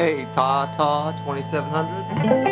a Ta-Ta 2700.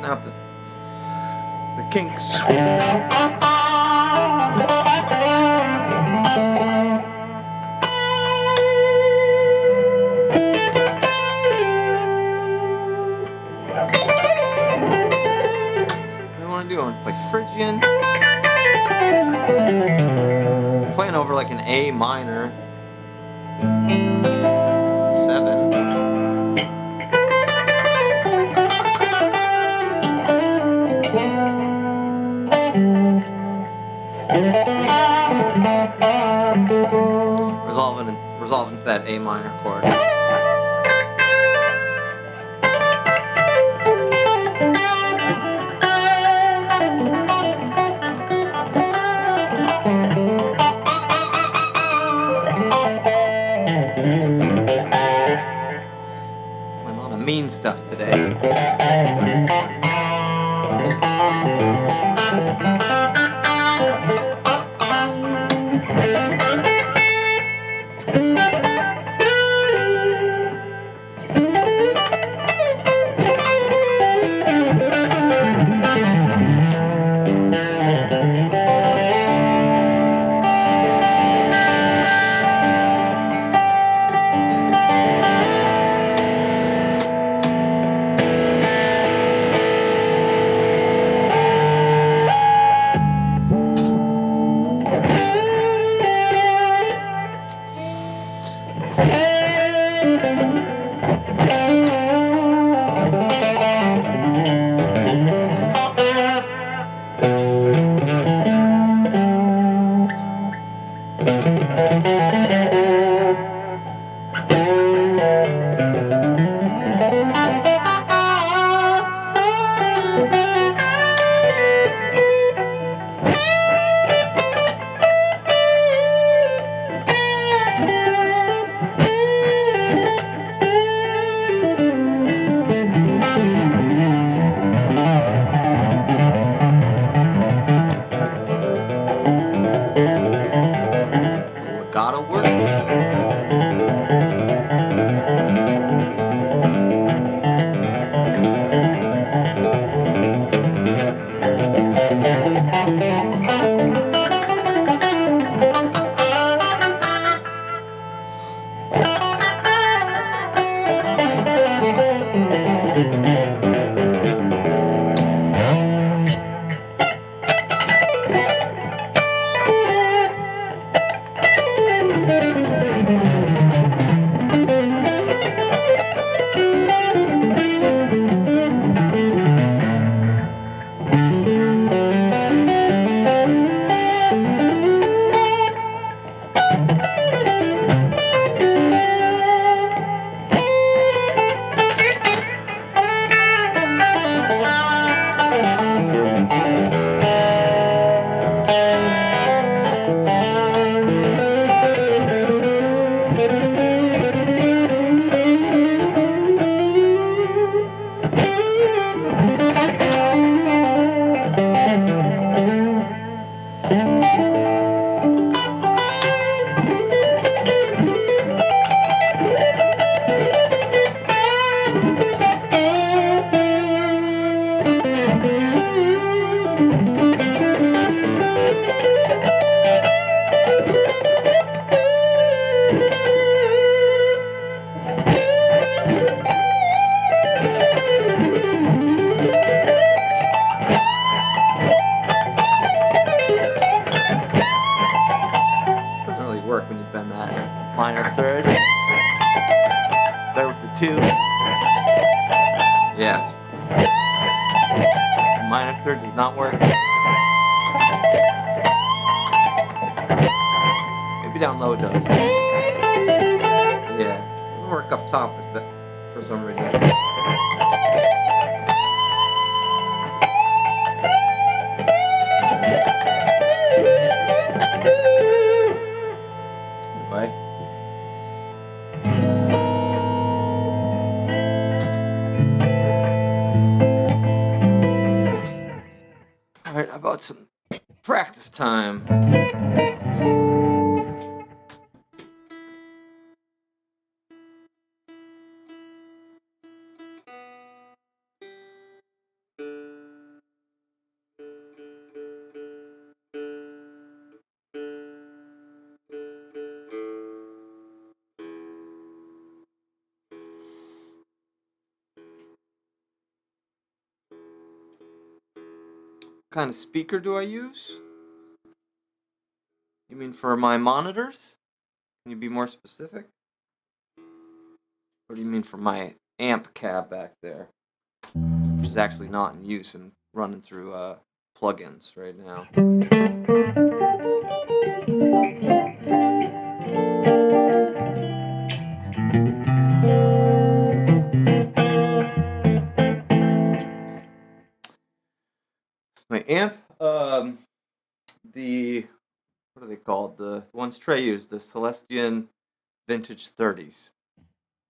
Out the kinks. What do I want to do? I want to play Phrygian. I'm playing over like an A minor 7. Resolving to that A minor chord. A lot of mean stuff today. Legato work. that minor third. Better with the 2. Yeah. Minor third does not work. Maybe down low it does. Yeah. It doesn't work up top for some reason. Anyway. Alright, how about some practice time? What kind of speaker do I use? You mean for my monitors? Can you be more specific? Or do you mean for my amp cab back there? Which is actually not in use and running through plugins right now. My amp, what are they called? The ones Trey used, the Celestian Vintage 30s.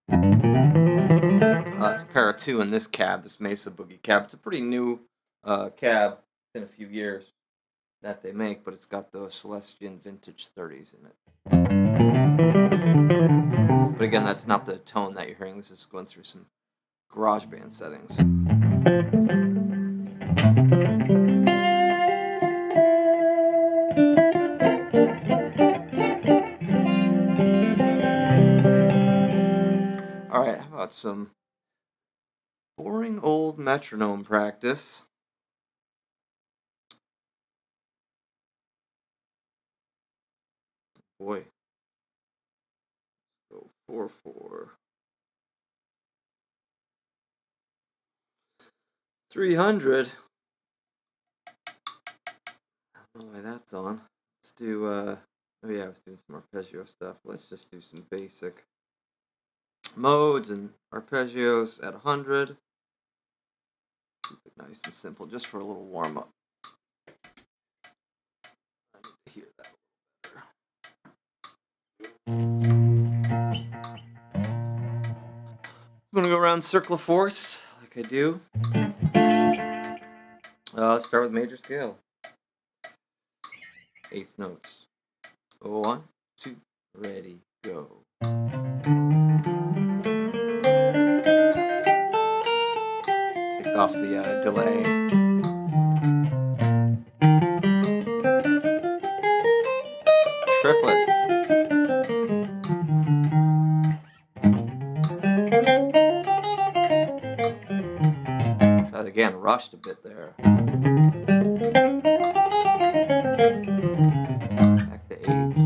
It's a pair of 2 in this cab, this Mesa Boogie cab. It's a pretty new cab in a few years that they make, but it's got the Celestian Vintage 30s in it. But again, that's not the tone that you're hearing. This is going through some GarageBand settings. Alright, how about some boring old metronome practice? Boy. Go 4/4. 300. I don't know why that's on. Let's do, oh yeah, I was doing some arpeggio stuff. Let's just do some basic modes and arpeggios at 100. Keep it nice and simple, just for a little warm-up. I need to hear that a little better. I'm going to go around circle of fourths, like I do. Let's start with major scale. 8th notes. 1, 2, ready, go. Take off the delay. Triplets. Try that again, rushed a bit there. Back to 8s.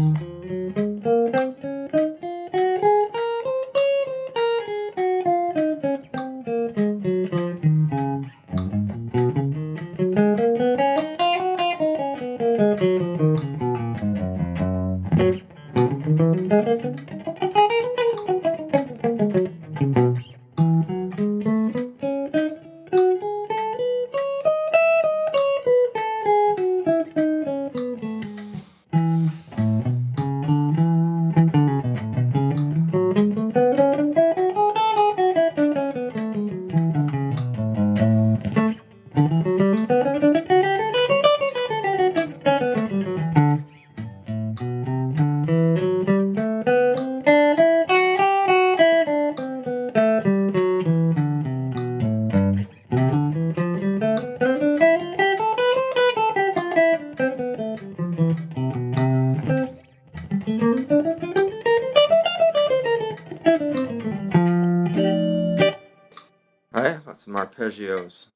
Alright, got some arpeggios.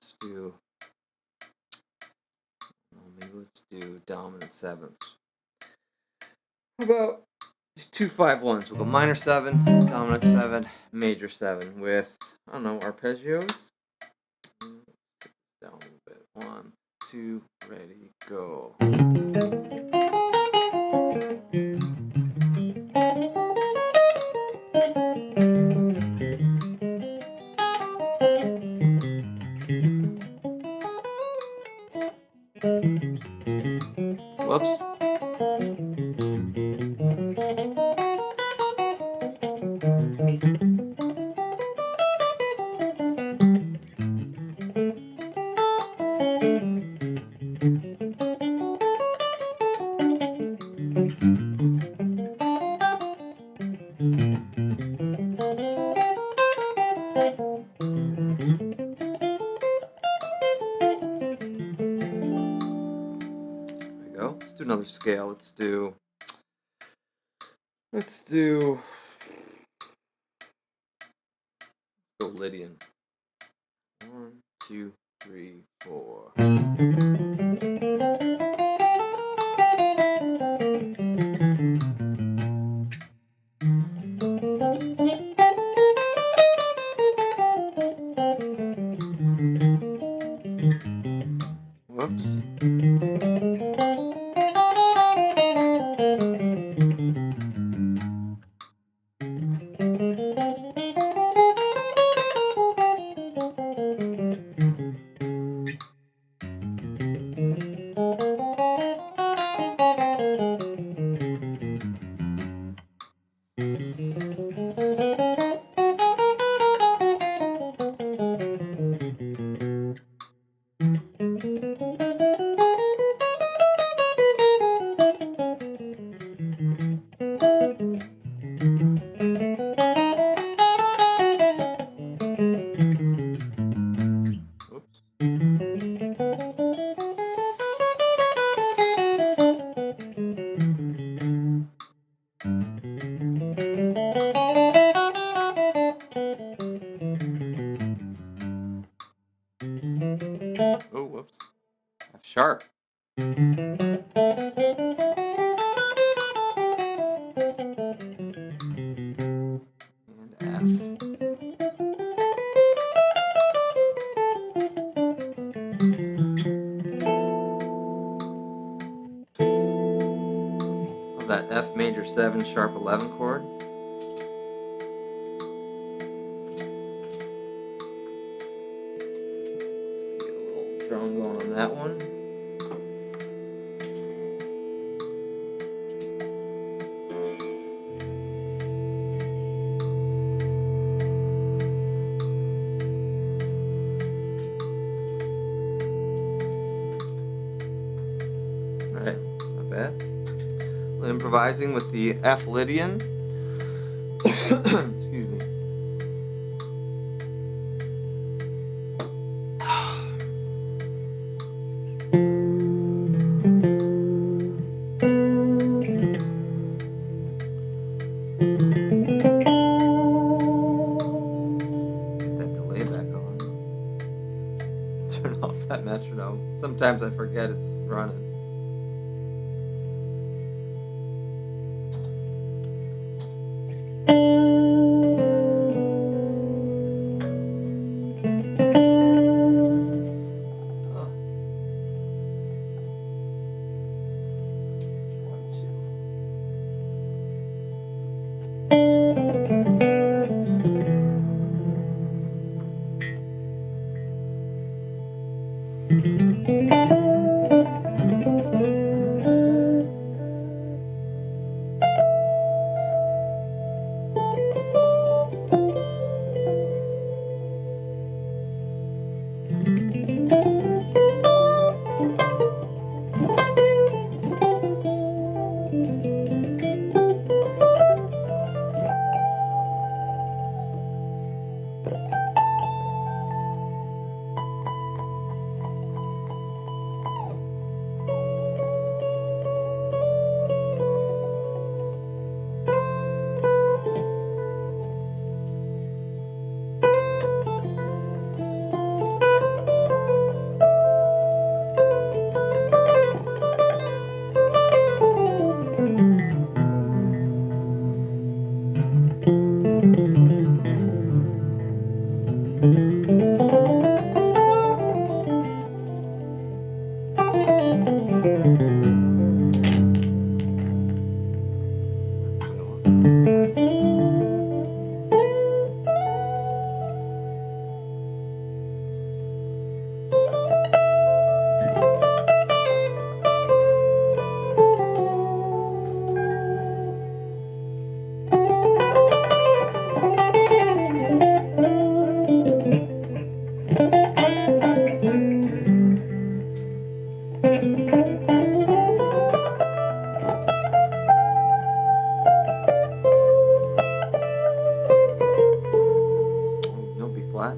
Let's do dominant 7ths. How about 2 5-1s. We'll go minor 7, dominant 7, major 7 with, I don't know, arpeggios. Down a little bit. 1, 2, ready, go. Whoops. Let's do another scale. Let's do go Lydian. 1, 2, 3, 4. Whoops. Oh, whoops. F sharp. And F. Of that F major 7 sharp 11 chord. Get a little drone going on that one. Alright, it's not bad. Improvising with the F Lydian. Excuse me. Get that delay back on. Turn off that metronome. Sometimes I forget it's running.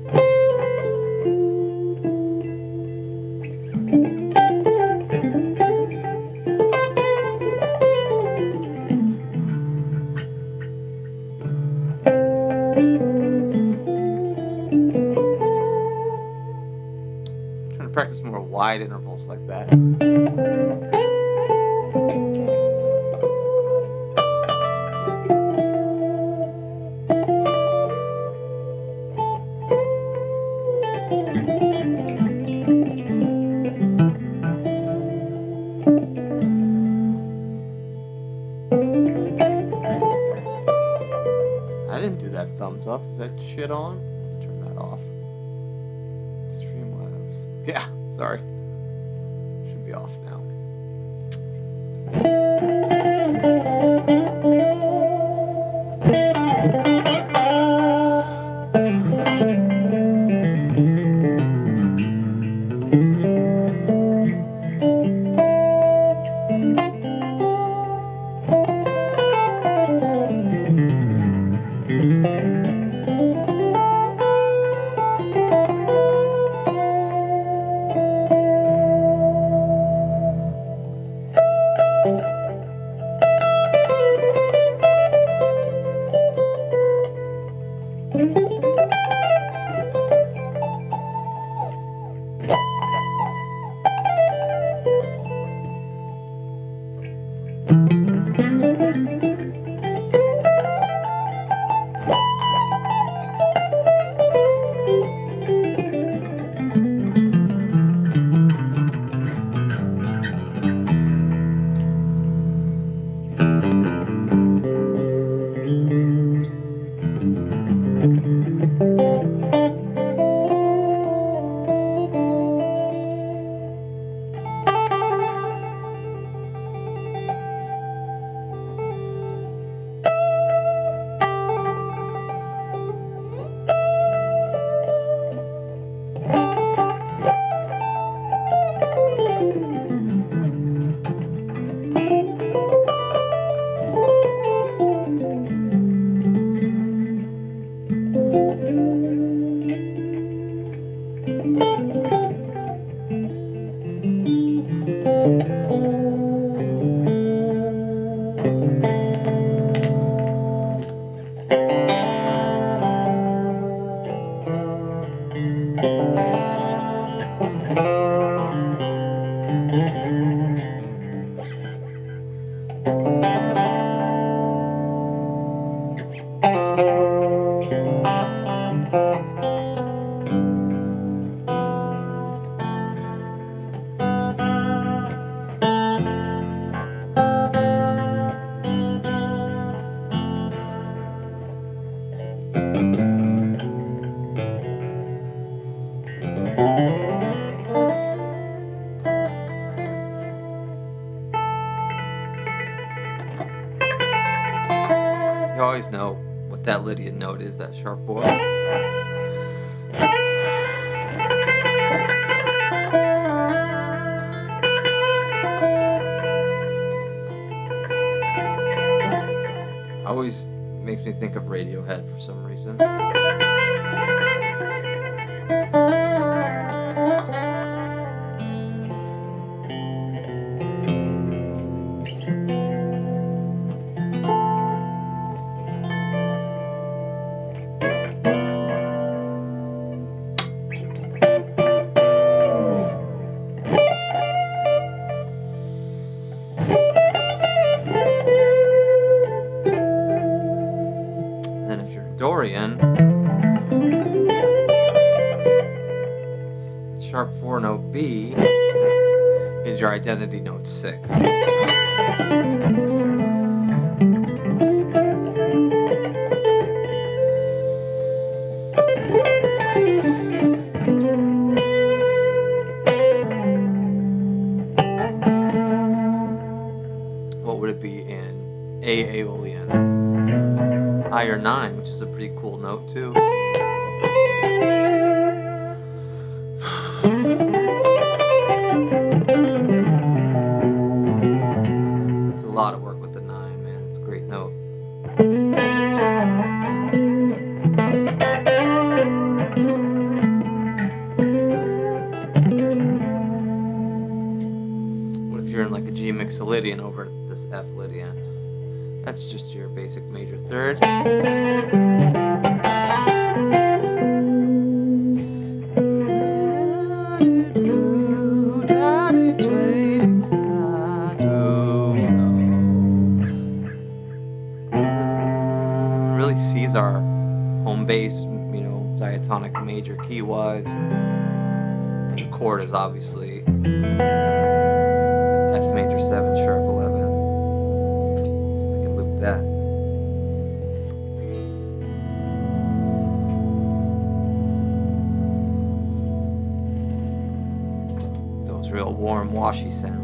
that. I'm trying to practice more wide intervals like that. I didn't do that thumbs up. Is that shit on? Turn that off. Streamlabs. Yeah, sorry. Should be off now. You always know what that Lydian note is, that sharp 4. Always makes me think of Radiohead for some reason. Then if you're Dorian, sharp 4 note B is your identity note 6. What would it be in A Aeolian? Higher 9, which is a pretty cool note too. Do a lot of work with the 9, man. It's a great note. Lydian over this F Lydian. That's just your basic major third. Really sees our home bass, you know, diatonic major key wise. But the chord is obviously F major 7 sharp 11. See if I can loop that. Those real warm, washy sounds.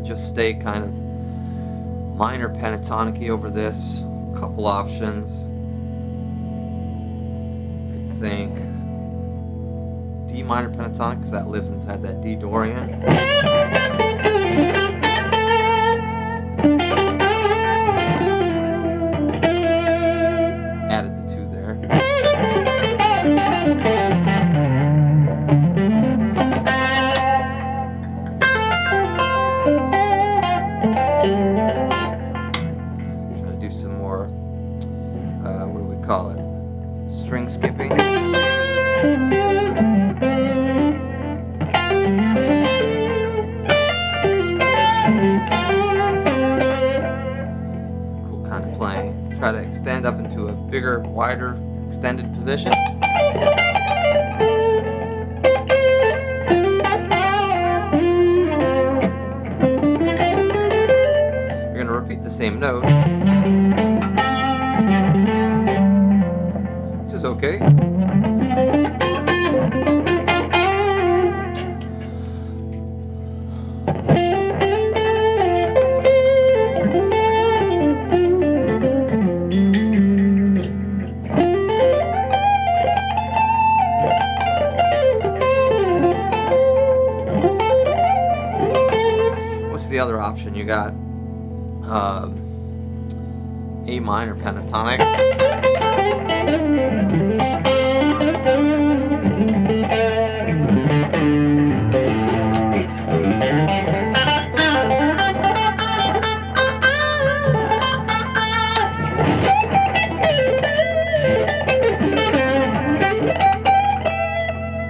Just stay kind of minor pentatonic-y over this. A couple options. Could think D minor pentatonic, because that lives inside that D Dorian. Added the 2 there. Call it string skipping. Cool kind of playing. Try to extend up into a bigger, wider, extended position. You're going to repeat the same note. Is okay. What's the other option? You got A minor pentatonic.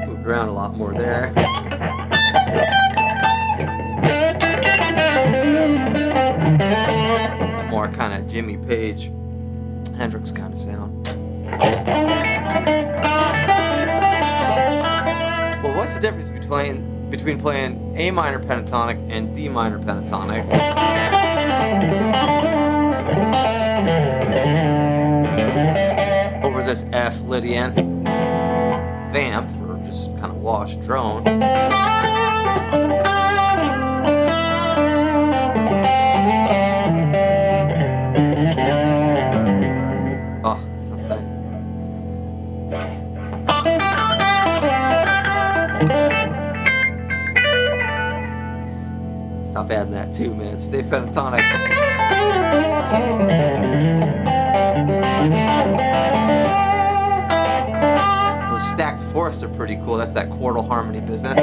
Moved around a lot more there. More kind of Jimmy Page, Hendrix kind of sound. Well, what's the difference between playing A minor pentatonic and D minor pentatonic? Over this F Lydian vamp, or just kind of wash drone. Stop adding that too, man. Stay pentatonic. Those stacked fourths are pretty cool. That's that chordal harmony business.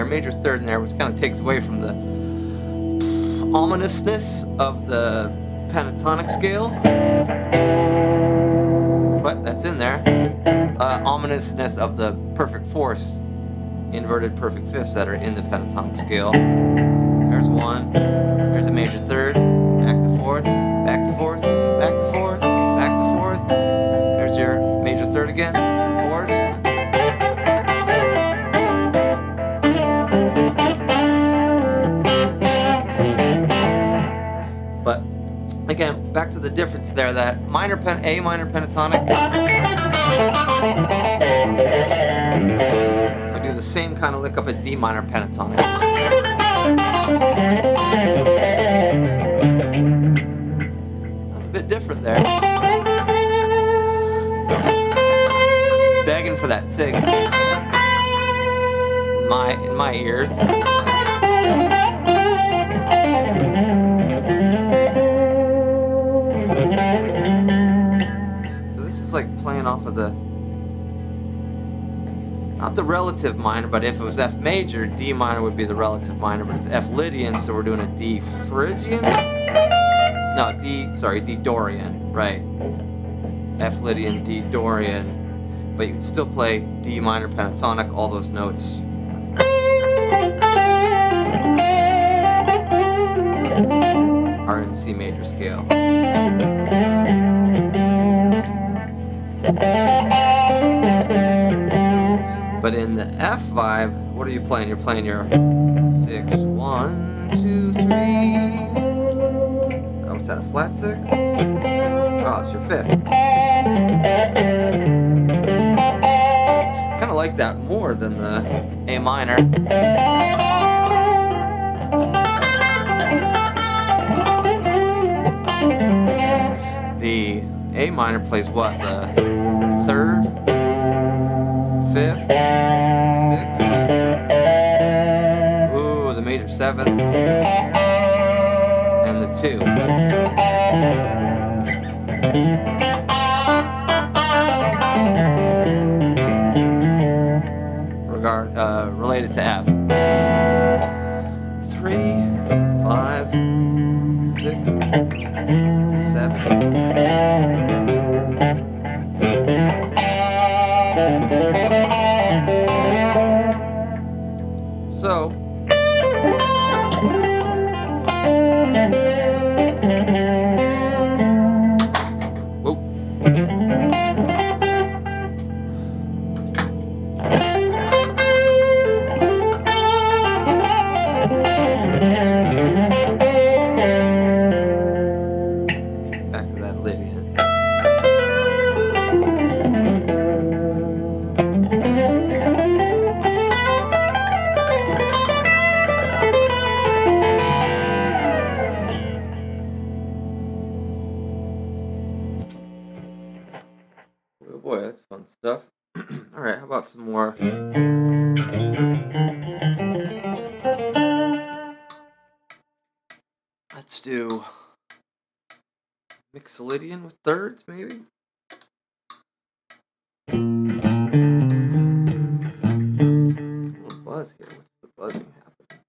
Major third in there, which kind of takes away from the ominousness of the pentatonic scale, but that's in there. Ominousness of the perfect fourths, inverted perfect fifths that are in the pentatonic scale. There's one. There's a major third. Back to fourth. Back to fourth. Back to fourth. Back to fourth. There's your major third again. Fourth. Again, back to the difference there, that A minor pentatonic. If I do the same kind of lick up a D minor pentatonic. Sounds a bit different there. for that sig. In my ears. So this is like playing off of the, not the relative minor, but if it was F major, D minor would be the relative minor, but it's F Lydian, so we're doing a D Phrygian? No, D Dorian, right. F Lydian, D Dorian, but you can still play D minor pentatonic, all those notes. Are in C major scale. But in the F vibe, what are you playing? You're playing your 6, 1, 2, 3. Oh, what's that, a flat 6? Oh, it's your 5th. Kind of like that more than the A minor. The A minor plays what? The 3rd, 5th, 6th. Ooh, the major 7th. And the 2. Related to F. 3, 5, 6, 7. So, whoa. Back to that lydian. Oh boy, that's fun stuff. Alright, how about some more? Let's do Mixolydian with thirds, maybe? A little buzz here. What's the buzzing happening?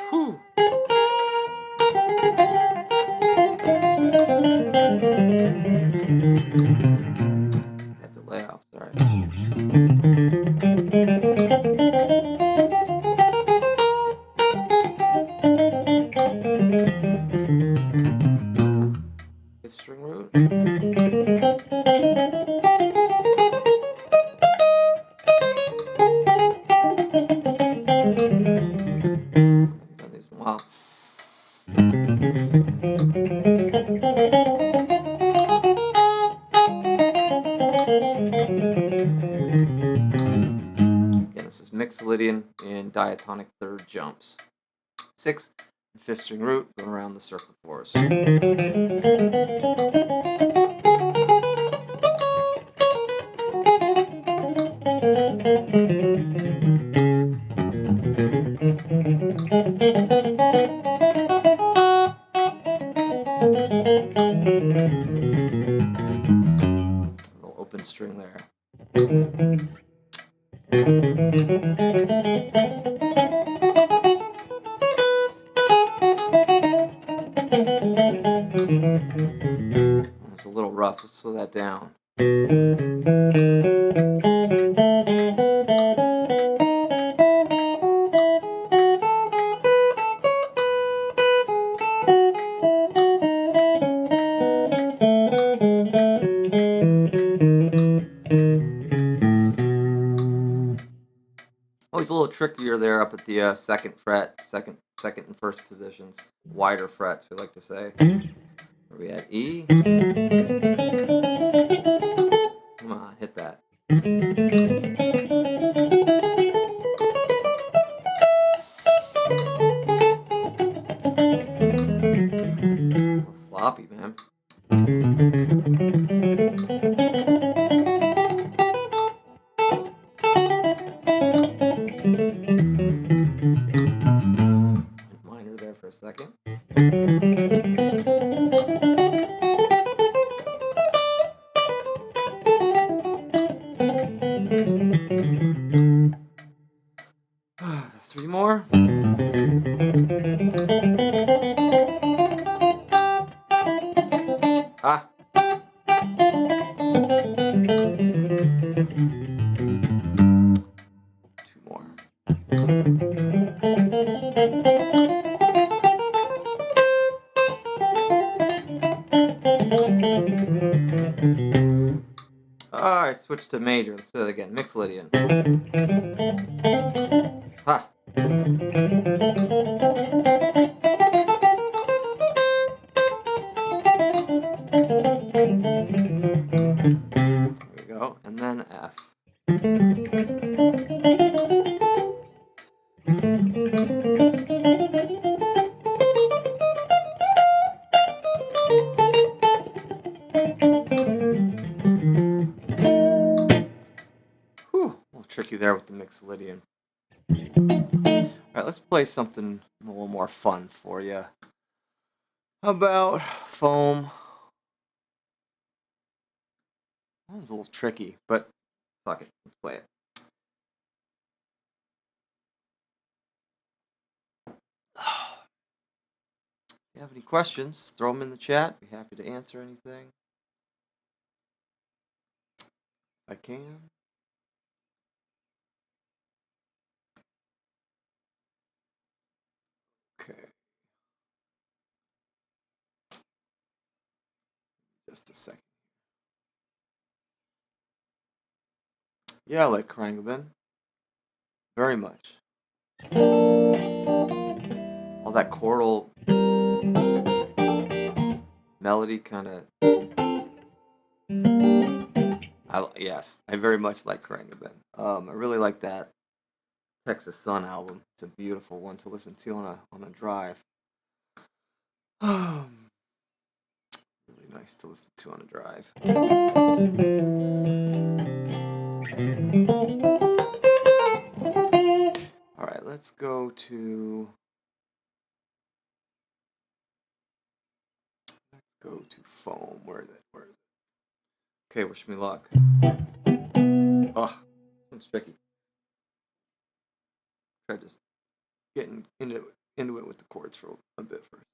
Whew. That delay off, sorry. Fifth string root. Haven't done these in a while. Again, this is Mixolydian in diatonic third jumps. 6th and 5th string root, going around the circle fours. Little open string there. It's a little rough, let's slow that down. Always a little trickier there up at the 2nd fret, second and first positions, wider frets, we like to say. Where we at E. Come on, hit that. A little sloppy, man. Minor there for a second. Three more. Ah. Two more. I switched to major. Let's do it again. Mixed Lydian. Ha. There we go. And then F. Whew, a little tricky there with the mixed Lydian. Alright, let's play something a little more fun for you. How about foam? That was a little tricky, but fuck it, let's play it. If you have any questions, throw them in the chat. Be happy to answer anything if I can. Okay. Just a second. Yeah, I like Krangabin. Very much. All that choral melody kind of... yes, I very much like Krangabin. I really like that Texas Sun album. It's a beautiful one to listen to on a drive. Really nice to listen to on a drive. All right, let's go to foam. Where is it? Okay, wish me luck. Ugh, this one's tricky. Try just getting into it with the chords for a bit first.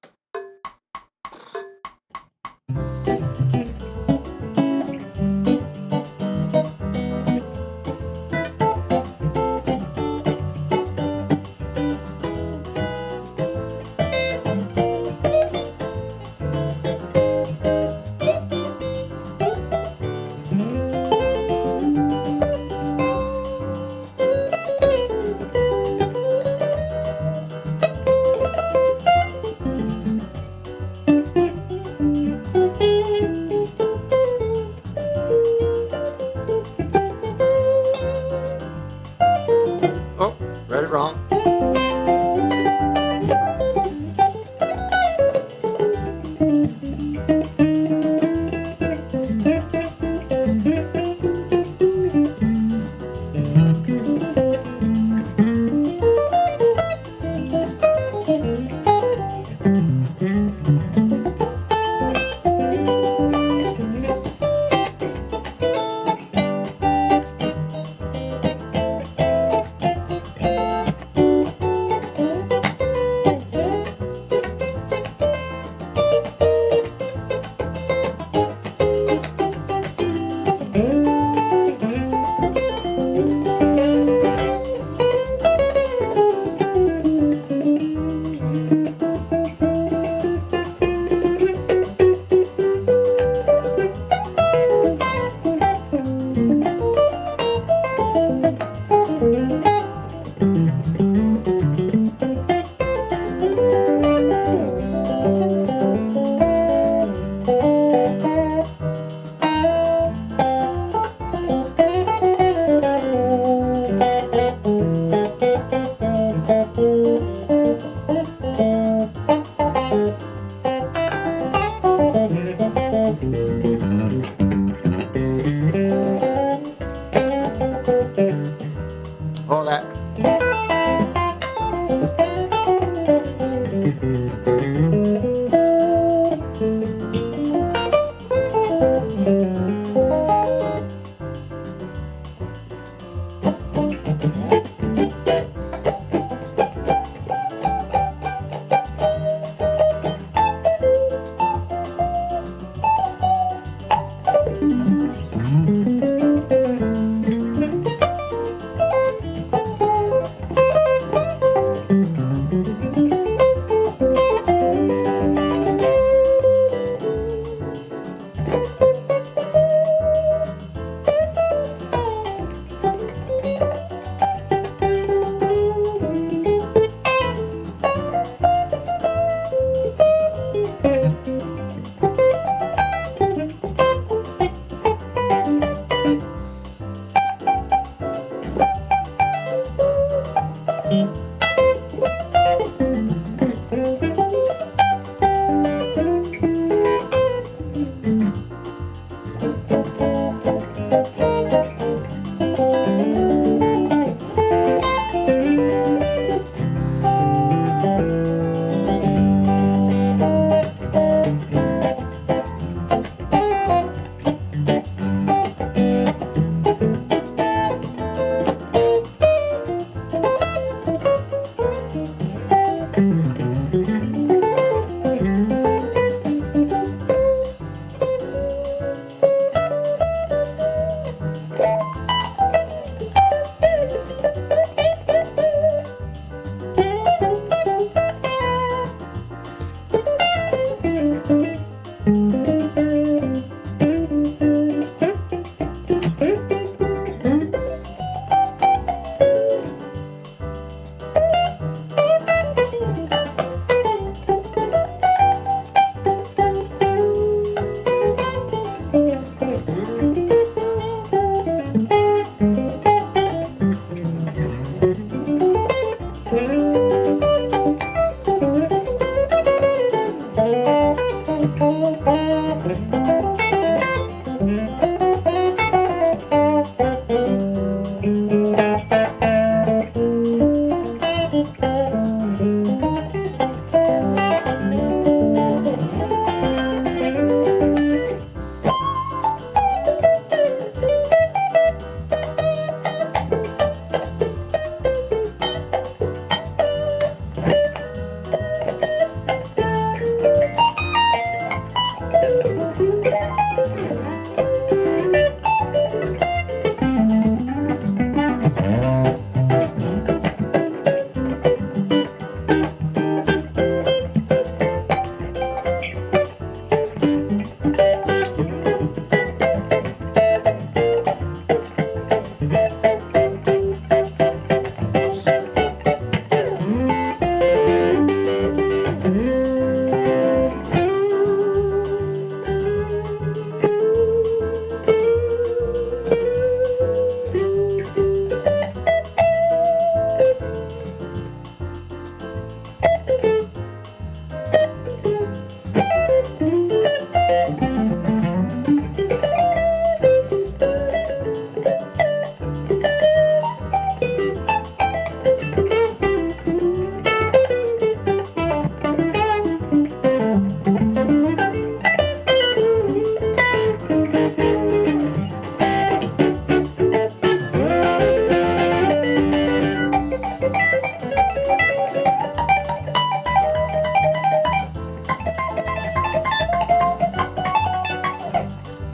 All that.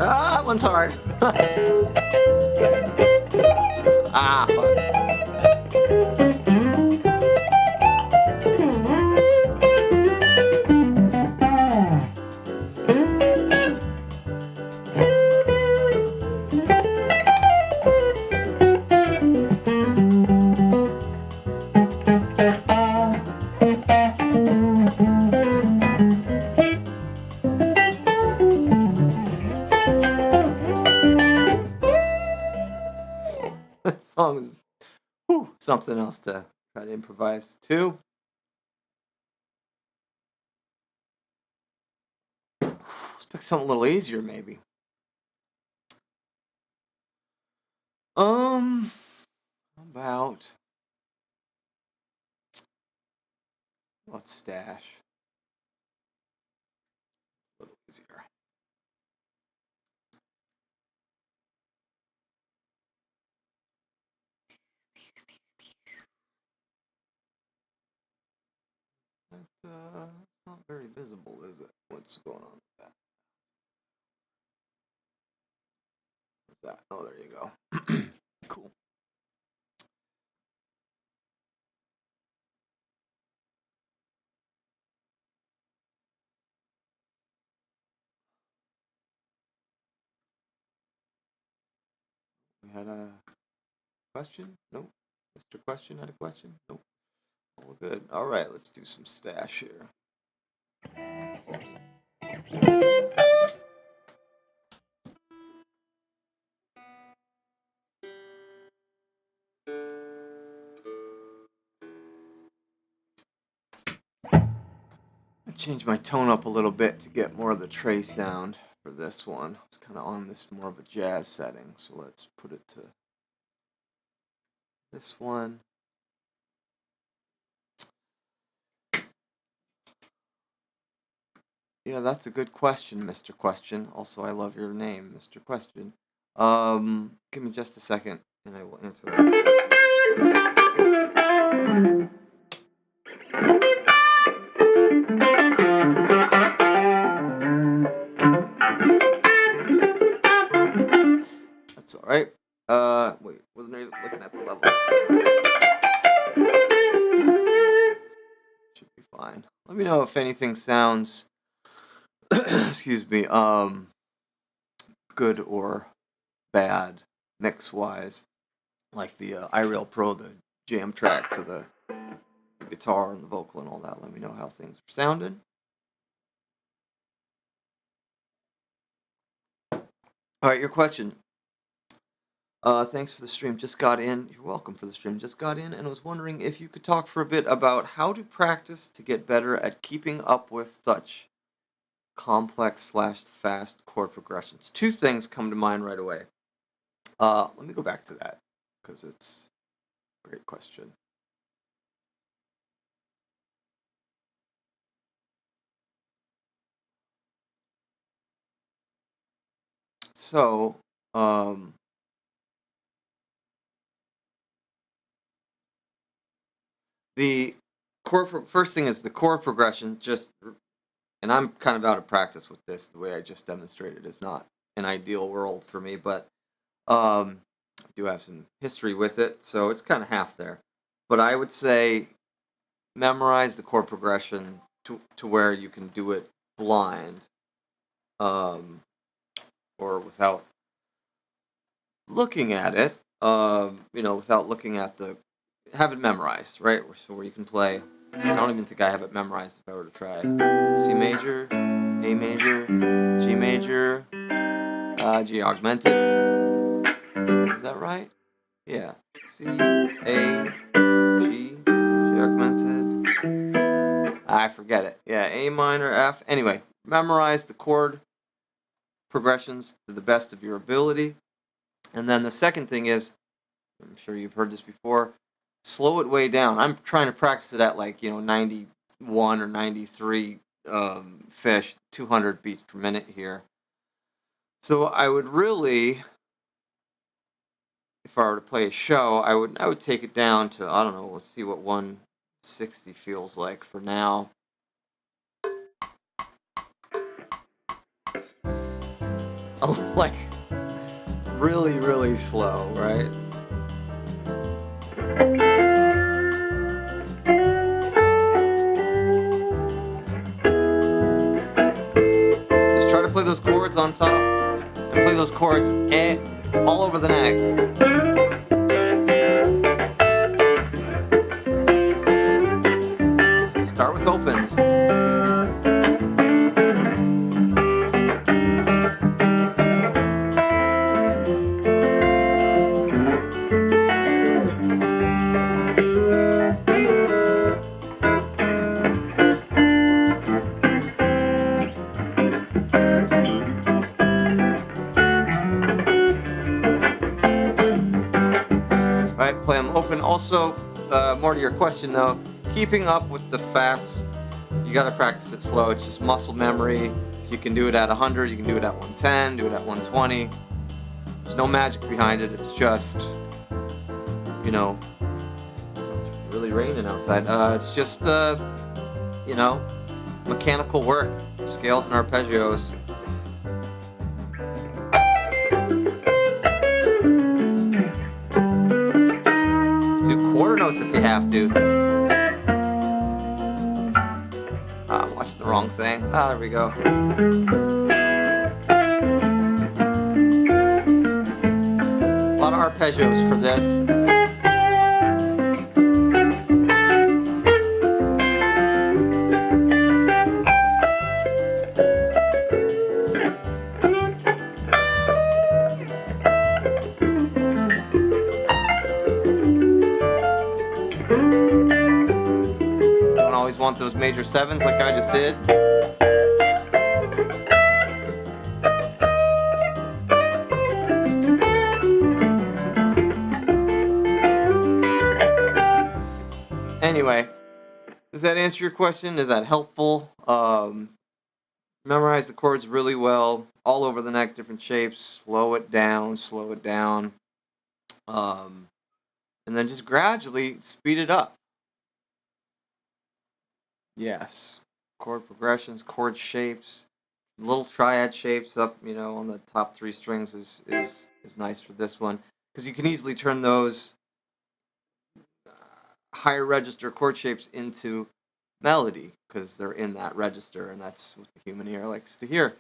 Ah, that one's hard. Ah, That song was something else to try to improvise to. pick something a little easier, maybe. About let's stash. A little easier. It's not very visible, is it? What's going on with that? What's that? Oh, there you go. Cool. We had a question? Nope. Mr. Question had a question? Nope. All good. All right, let's do some stash here. I changed my tone up a little bit to get more of the Trey sound for this one. It's kind of on this more of a jazz setting, so let's put it to this one. Yeah, that's a good question, Mr. Question. Also, I love your name, Mr. Question. Give me just a second, and I will answer that. That's all right. Wait, wasn't I looking at the level? Should be fine. Let me know if anything sounds, excuse me, good or bad mix-wise, like the iReal Pro, the jam track to the guitar and the vocal and all that. Let me know how things are sounding. All right, your question. Thanks for the stream. Just got in. You're welcome for the stream. Just got in and was wondering if you could talk for a bit about how to practice to get better at keeping up with such complex / fast chord progressions. Two things come to mind right away. Let me go back to that because it's a great question. So, the first thing is the chord progression. And I'm kind of out of practice with this. The way I just demonstrated is not an ideal world for me, but I do have some history with it, so it's kind of half there. But I would say memorize the chord progression to where you can do it blind, or without looking at it. Without looking at have it memorized, right? So where you can play. So I don't even think I have it memorized if I were to try. C major, A major, G major, G augmented. Is that right? Yeah. C, A, G augmented. I forget it. Yeah, A minor, F. Anyway, memorize the chord progressions to the best of your ability. And then the second thing is, I'm sure you've heard this before, slow it way down. I'm trying to practice it at 91 or 93 Phish, 200 beats per minute here. So I would really, if I were to play a show, I would take it down to, I don't know, let's see what 160 feels like for now. Like really, really slow, right? Just try to play those chords on top and play those chords all over the neck. Start with opens. might play them open. Also, more to your question though, keeping up with the fast, you gotta practice it slow. It's just muscle memory. If you can do it at 100, you can do it at 110, do it at 120. There's no magic behind it. It's just, you know, it's really raining outside. It's just, you know, mechanical work, scales and arpeggios. Do quarter notes if you have to. I'm watching the wrong thing. There we go. A lot of arpeggios for this. Don't always want those major sevens like I just did. Anyway, does that answer your question? Is that helpful? Memorize the chords really well, all over the neck, different shapes. Slow it down, and then just gradually speed it up. Yes, chord progressions, chord shapes, little triad shapes up, you know, on the top 3 strings is nice for this one, because you can easily turn those higher register chord shapes into melody because they're in that register, and that's what the human ear likes to hear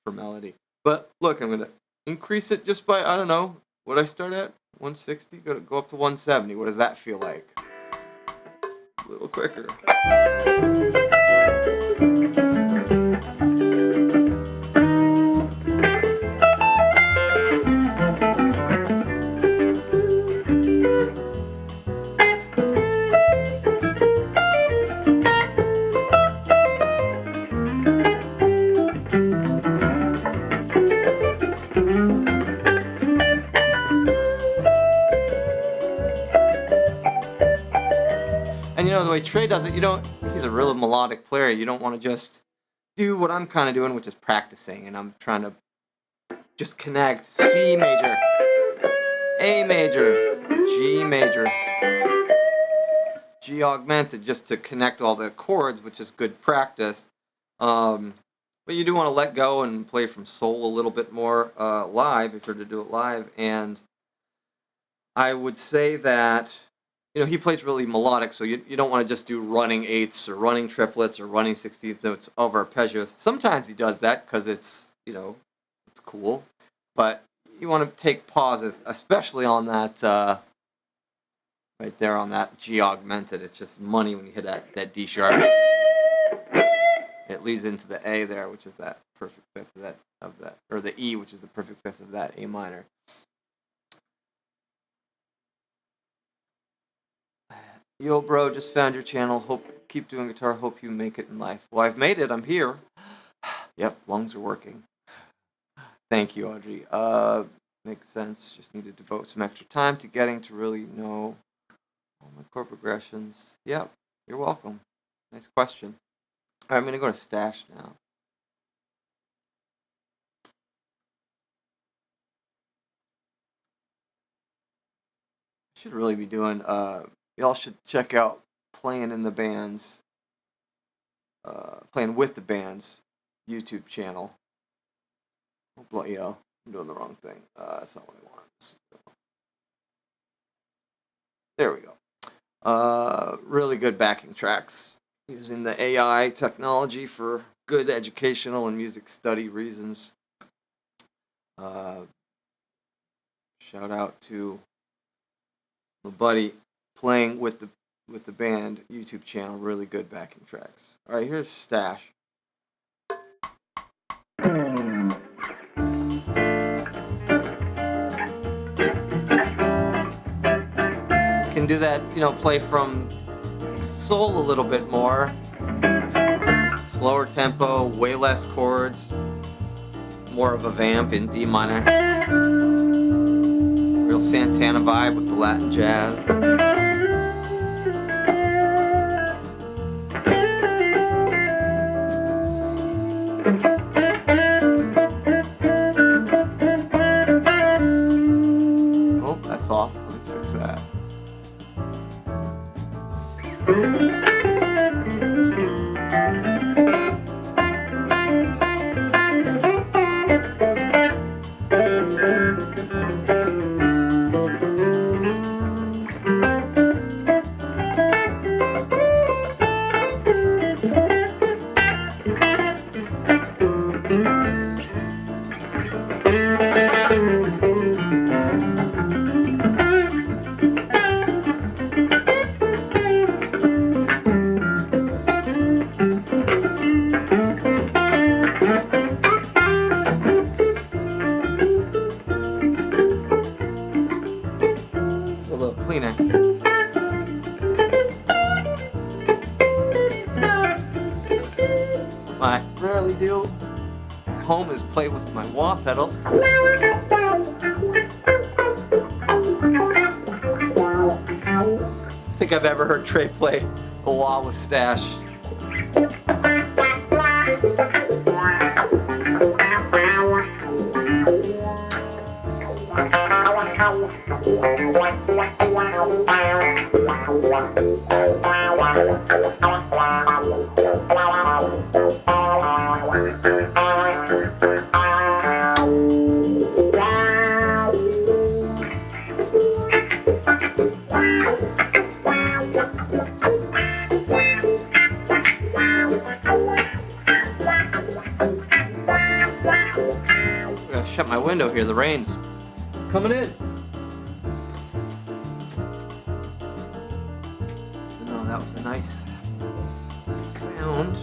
for melody. But look, I'm gonna increase it just by, I don't know, what I start at 160, go up to 170. What does that feel like? A little quicker. And you know, the way Trey does it, he's a real melodic player. You don't want to just do what I'm kind of doing, which is practicing. And I'm trying to just connect C major, A major, G major, G augmented, just to connect all the chords, which is good practice. But you do want to let go and play from soul a little bit more live, if you're to do it live. And I would say that, you know, he plays really melodic, so you don't want to just do running eighths or running triplets or running 16th notes over arpeggios. Sometimes he does that because it's, you know, it's cool. But you want to take pauses, especially on that, right there on that G augmented. It's just money when you hit that D sharp. It leads into the A there, which is that perfect fifth of that, or the E, which is the perfect fifth of that A minor. Yo, bro, just found your channel. Keep doing guitar. Hope you make it in life. Well, I've made it. I'm here. Yep, lungs are working. Thank you, Audrey. Makes sense. Just need to devote some extra time to getting to really know all my chord progressions. Yep, you're welcome. Nice question. All right, I'm going to go to Stash now. I should really be doing... y'all should check out Playing in the Bands, Playing with the Bands YouTube channel. Oh, bloody hell. I'm doing the wrong thing. That's not what I want. There we go. Really good backing tracks using the AI technology for good educational and music study reasons. Shout out to my buddy Playing with the Band YouTube channel. Really good backing tracks. All right, here's Stash. Can do that, you know, play from soul a little bit more. Slower tempo, way less chords. More of a vamp in D minor. real Santana vibe with the Latin jazz. Oh, that's off. Let me fix that. A little cleaner. So what I rarely do at home is play with my wah pedal. I think I've ever heard Trey play a wah with Stash. I'm gonna shut my window here, the rain's coming in. No, that was a nice sound.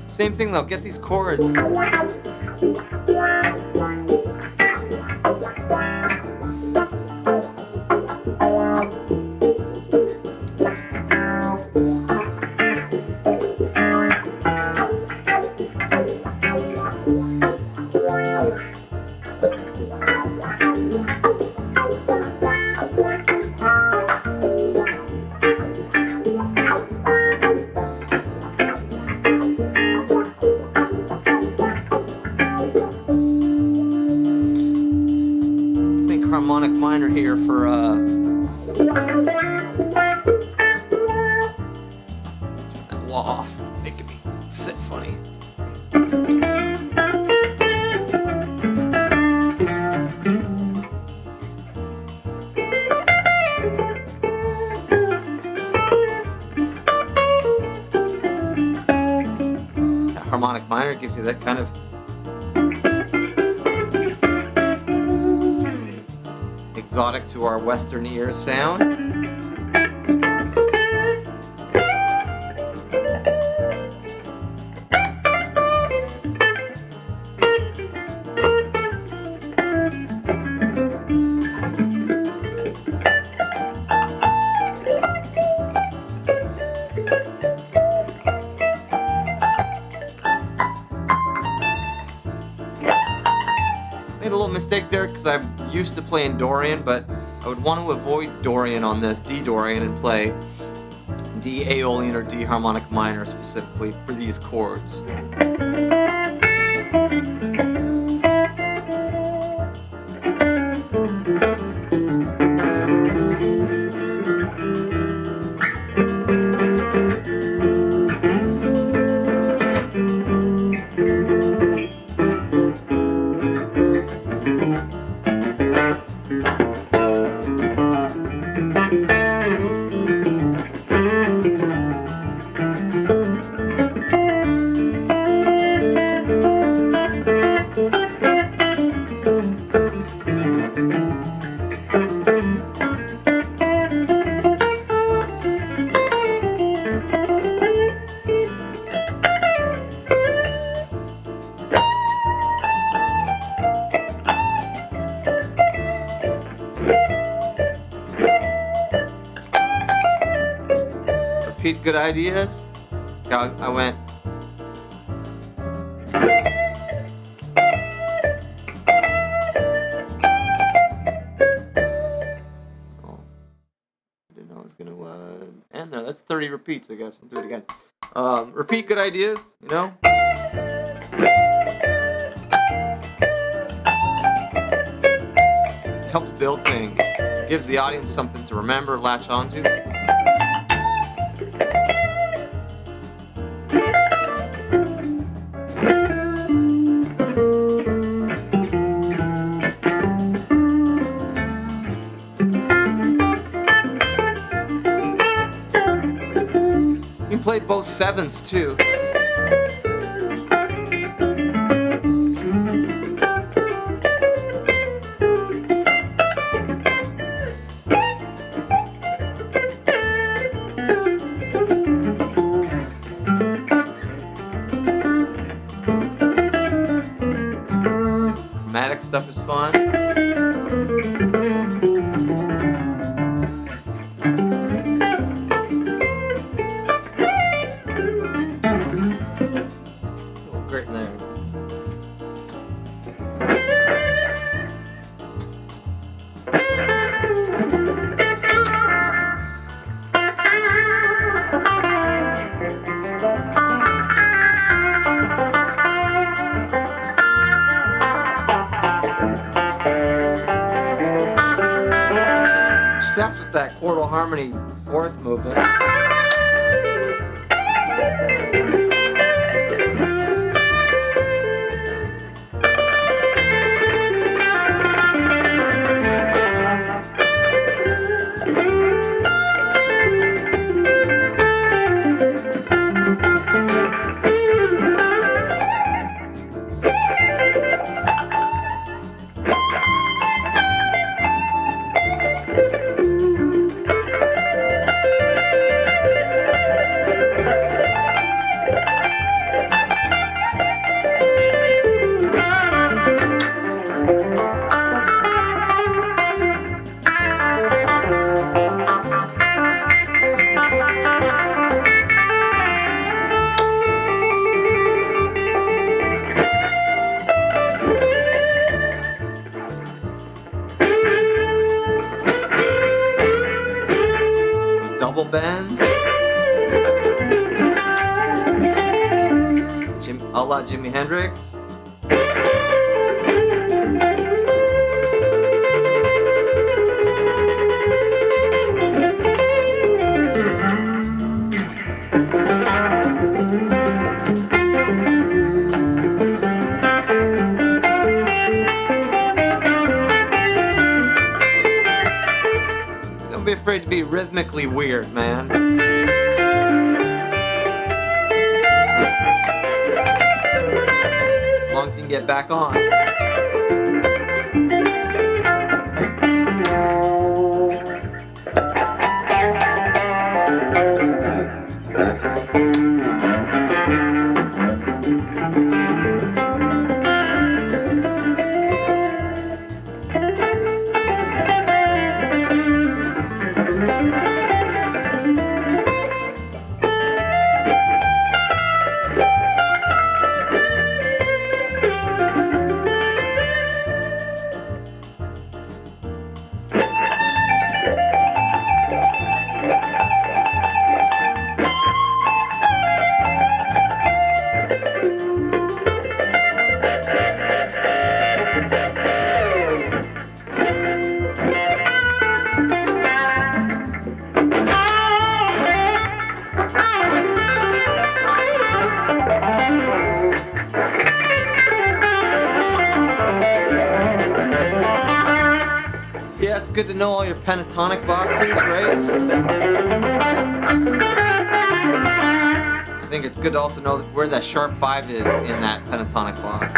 Same thing though, get these chords. Harmonic minor here for turn that wah off, making me sit funny. That harmonic minor gives you that kind of exotic to our Western ears sound. Made a little mistake there because I'm used to playing Dorian, but I would want to avoid Dorian on this, D Dorian, and play D Aeolian or D harmonic minor specifically for these chords. Repeat good ideas. I went. 30 repeats, I guess. I'll do it again. Repeat good ideas, you know? It helps build things. It gives the audience something to remember, latch onto. You can play both sevenths too. Chromatic stuff is fun. Oh, great there. Obsessed with that chordal harmony fourth movement. Double bends. A la Jimi Hendrix. Don't be afraid to be rhythmically weird, man. As long as you can get back on. Yeah, it's good to know all your pentatonic boxes, right? I think it's good to also know where that sharp 5 is in that pentatonic box.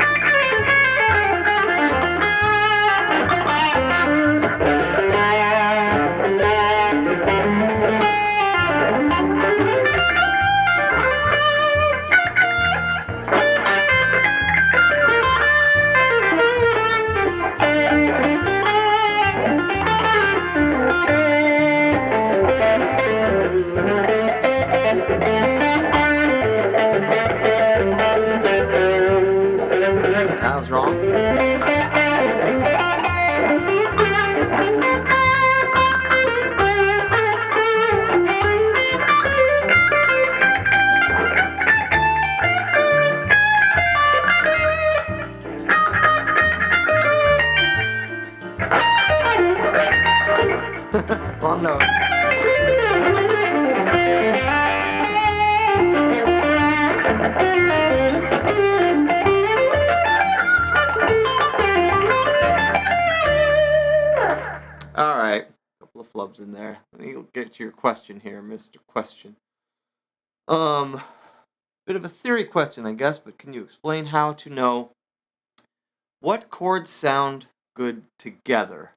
That was wrong. wrong note. All right, a couple of flubs in there. Let me get to your question here, Mr. Question. Bit of a theory question, I guess, but can you explain how to know what chords sound good together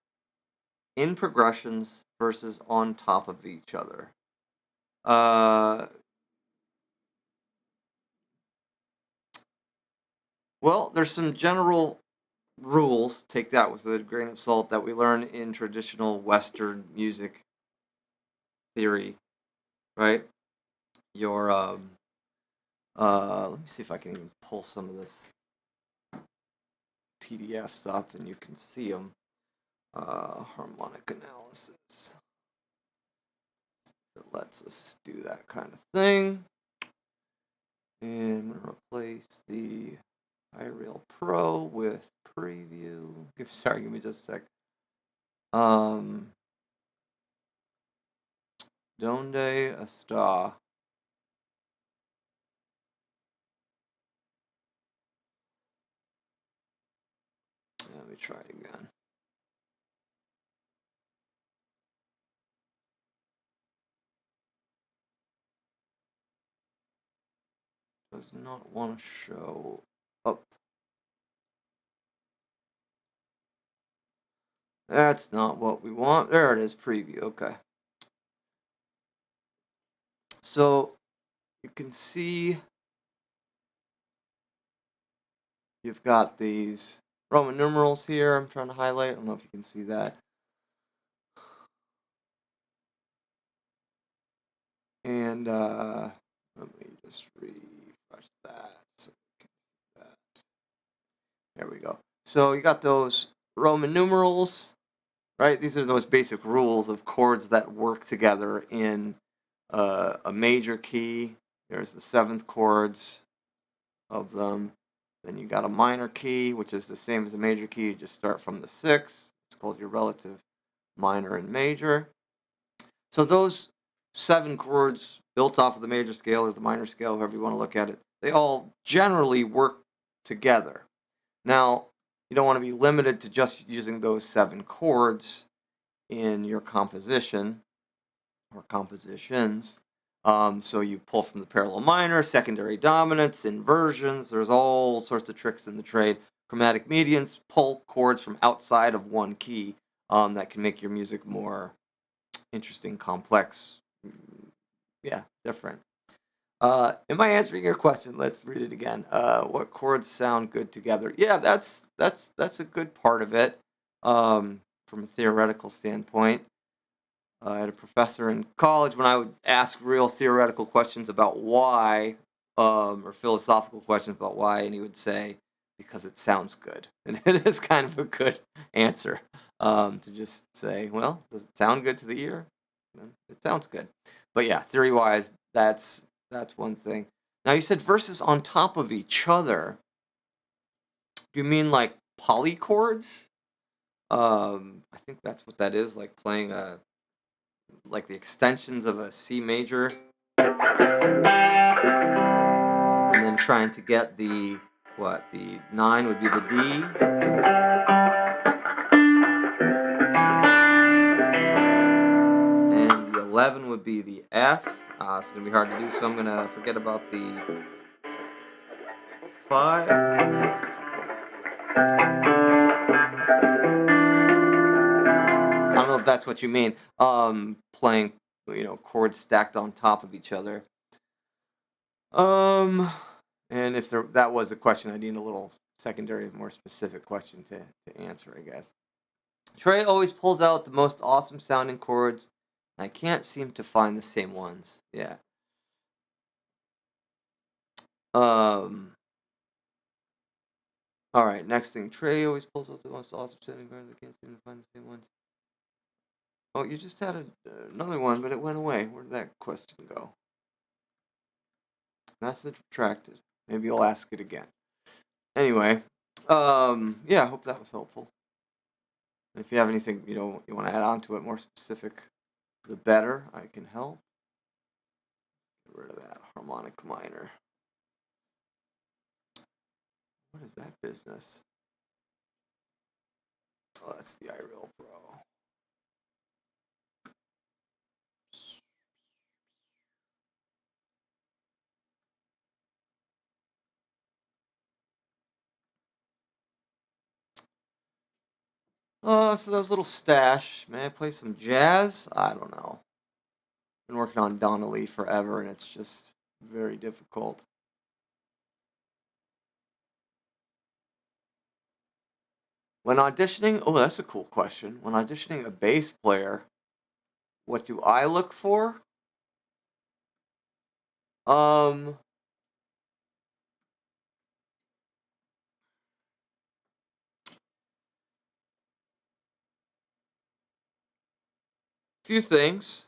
in progressions versus on top of each other? Well, there's some general rules, take that with a grain of salt, that we learn in traditional Western music theory, right? Your let me see if I can even pull some of this PDF stuff and you can see them. Harmonic analysis. It lets us do that kind of thing. And I'm gonna replace the iReal Pro with Preview. Sorry, give me just a sec. Donde está? Let me try it again. Does not want to show up. That's not what we want. There it is, preview. Okay. So you can see you've got these Roman numerals here. I'm trying to highlight. I don't know if you can see that. And let me just refresh that. So we can see that. There we go. So you got those Roman numerals, right? These are those basic rules of chords that work together in a major key. There's the seventh chords of them. Then you got a minor key, which is the same as a major key. You just start from the sixth. It's called your relative minor and major. So those 7 chords built off of the major scale or the minor scale, however you want to look at it, they all generally work together. Now, you don't want to be limited to just using those 7 chords in your composition or compositions. So you pull from the parallel minor, secondary dominants, inversions. There's all sorts of tricks in the trade. Chromatic medians pull chords from outside of one key that can make your music more interesting, complex, different. Am I answering your question? Let's read it again. What chords sound good together? Yeah, that's a good part of it from a theoretical standpoint. I had a professor in college when I would ask real theoretical questions about why, or philosophical questions about why, and he would say, because it sounds good. And it is kind of a good answer to just say, well, does it sound good to the ear? It sounds good. But yeah, theory-wise, that's one thing. Now, you said verses on top of each other. Do you mean like polychords? I think that's what that is, like playing like the extensions of a C major, and then trying to get the 9 would be the D, and the 11 would be the F. It's gonna be hard to do, so I'm gonna forget about the 5. I don't know if that's what you mean. Playing, chords stacked on top of each other. And if that was a question, I need a little secondary, more specific question to answer, I guess. Trey always pulls out the most awesome sounding chords. And I can't seem to find the same ones. Yeah. All right. Next thing, Trey always pulls out the most awesome sounding chords. I can't seem to find the same ones. Oh, you just had another one, but it went away. Where did that question go? Message retracted. Maybe you'll ask it again. Anyway, I hope that was helpful. If you have anything you want to add on to it, more specific the better I can help. Get rid of that harmonic minor. What is that business? Oh, that's the iReal Pro. So that was a little stash. May I play some jazz? I don't know. Been working on Donnelly forever, and it's just very difficult. When auditioning, oh, that's a cool question. When auditioning a bass player, what do I look for? Few things,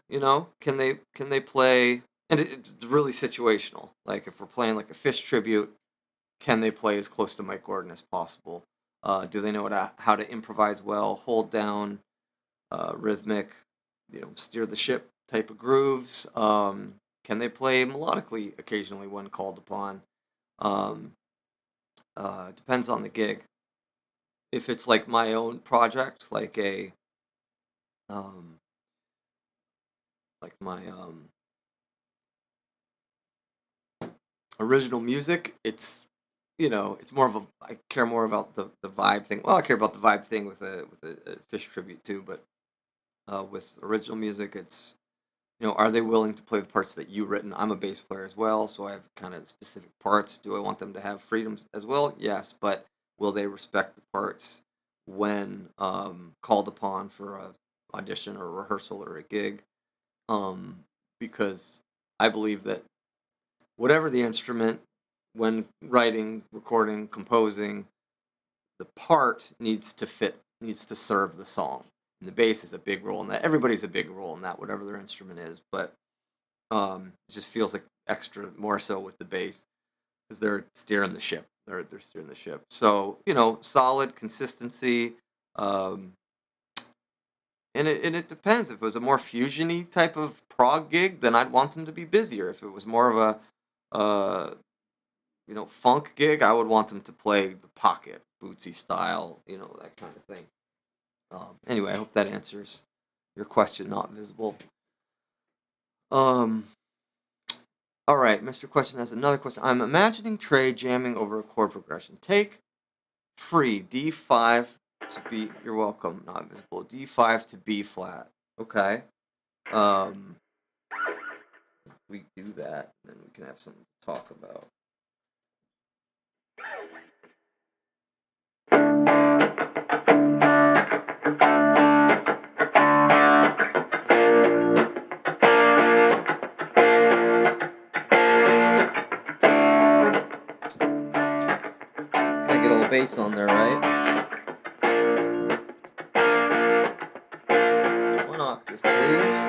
can they play, and it's really situational. Like if we're playing like a Phish tribute, can they play as close to Mike Gordon as possible? Do they know how to improvise well, hold down rhythmic, steer the ship type of grooves? Can they play melodically occasionally when called upon? Depends on the gig. If it's like my own project, like my original music, it's more of a, I care more about the vibe thing. Well, I care about the vibe thing with a Phish tribute too, but with original music, it's, are they willing to play the parts that you've written? I'm a bass player as well, so I have kind of specific parts. Do I want them to have freedoms as well? Yes, but will they respect the parts when called upon for a audition or a rehearsal or a gig? Because I believe that whatever the instrument, when writing, recording, composing, the part needs to serve the song. And the bass is a big role in that. Everybody's a big role in that, whatever their instrument is. But it just feels like extra, more so with the bass, because they're steering the ship. They're steering the ship. So solid consistency. And it depends. If it was a more fusiony type of prog gig, then I'd want them to be busier. If it was more of a funk gig, I would want them to play the pocket, Bootsy style, that kind of thing. Anyway, I hope that answers your question, not visible. All right, Mr. Question has another question. I'm imagining Trey jamming over a chord progression. Take free, D5 to B, you're welcome, not visible, D5 to B flat. Okay. If we do that, then we can have something to talk about. Gotta get a little bass on there, right? One octave, please.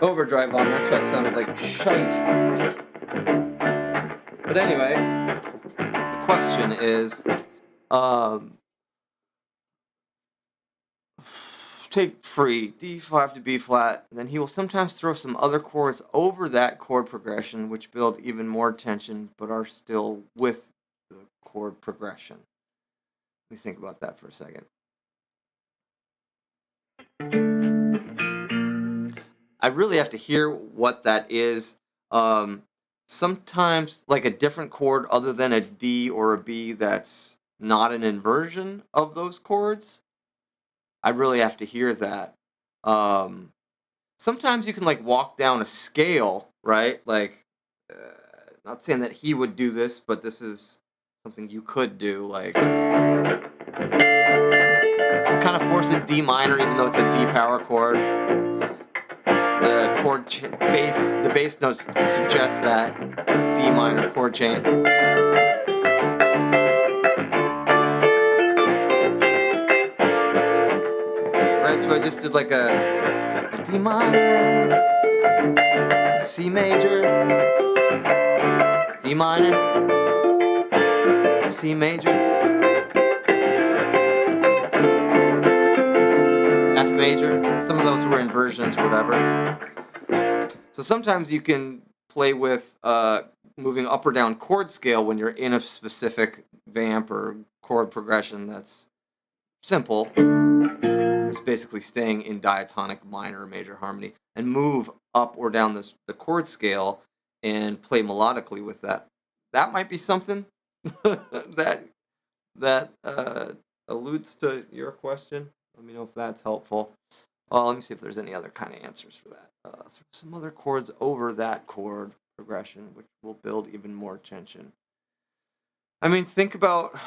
Overdrive on, that's why it sounded like shite. But anyway, the question is, take free, D5 to B flat, and then he will sometimes throw some other chords over that chord progression, which build even more tension, but are still with the chord progression. Let me think about that for a second. I really have to hear what that is. Sometimes, like a different chord other than a D or a B that's not an inversion of those chords, I really have to hear that. Sometimes you can like walk down a scale, right? Like, not saying that he would do this, but this is something you could do. Like, kind of force a D minor, even though it's a D power chord. The chord bass, the bass notes suggest that D minor chord change. So I just did like a D minor, C major, D minor, C major, F major. Some of those were inversions, whatever. So sometimes you can play with moving up or down chord scale when you're in a specific vamp or chord progression that's simple. It's basically staying in diatonic minor or major harmony, and move up or down the chord scale and play melodically with that. That might be something that alludes to your question. Let me know if that's helpful. Let me see if there's any other kind of answers for that. Some other chords over that chord progression, which will build even more tension. I mean, think about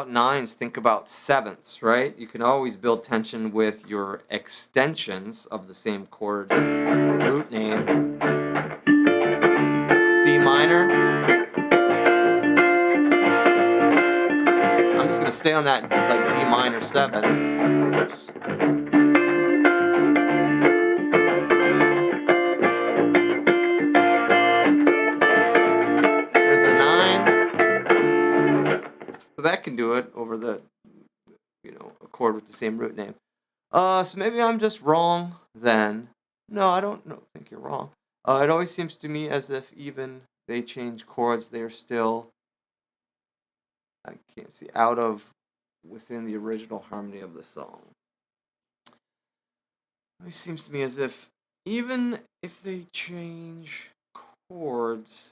nines, think about sevenths, right? You can always build tension with your extensions of the same chord root name. D minor. I'm just going to stay on that like D minor 7. Oops. There's the 9. So that can do it over the, a chord with the same root name. So maybe I'm just wrong then. No, I don't think you're wrong. It always seems to me as if even they change chords, they're still, I can't see, within the original harmony of the song. It always seems to me as if even if they change chords,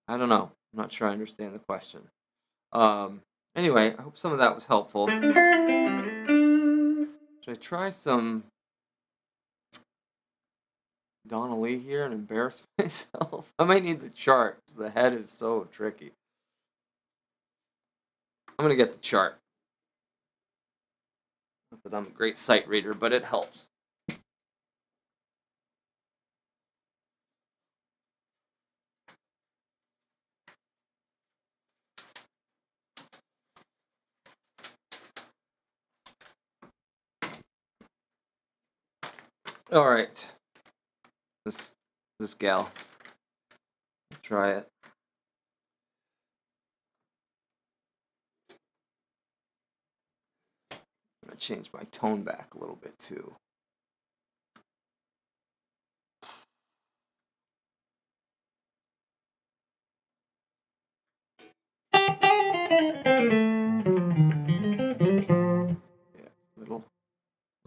I don't know. I'm not sure I understand the question. Anyway, I hope some of that was helpful. Should I try some Donna Lee here and embarrass myself? I might need the chart. The head is so tricky. I'm going to get the chart. Not that I'm a great sight reader, but it helps. All right. This gal. Try it. I'm going to change my tone back a little bit too. Yeah, a little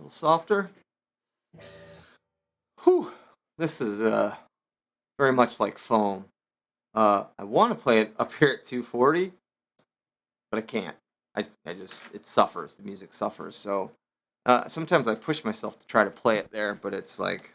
softer. Whew. This is very much like foam. I want to play it up here at 240, but I can't. It suffers. The music suffers. So sometimes I push myself to try to play it there, but it's like.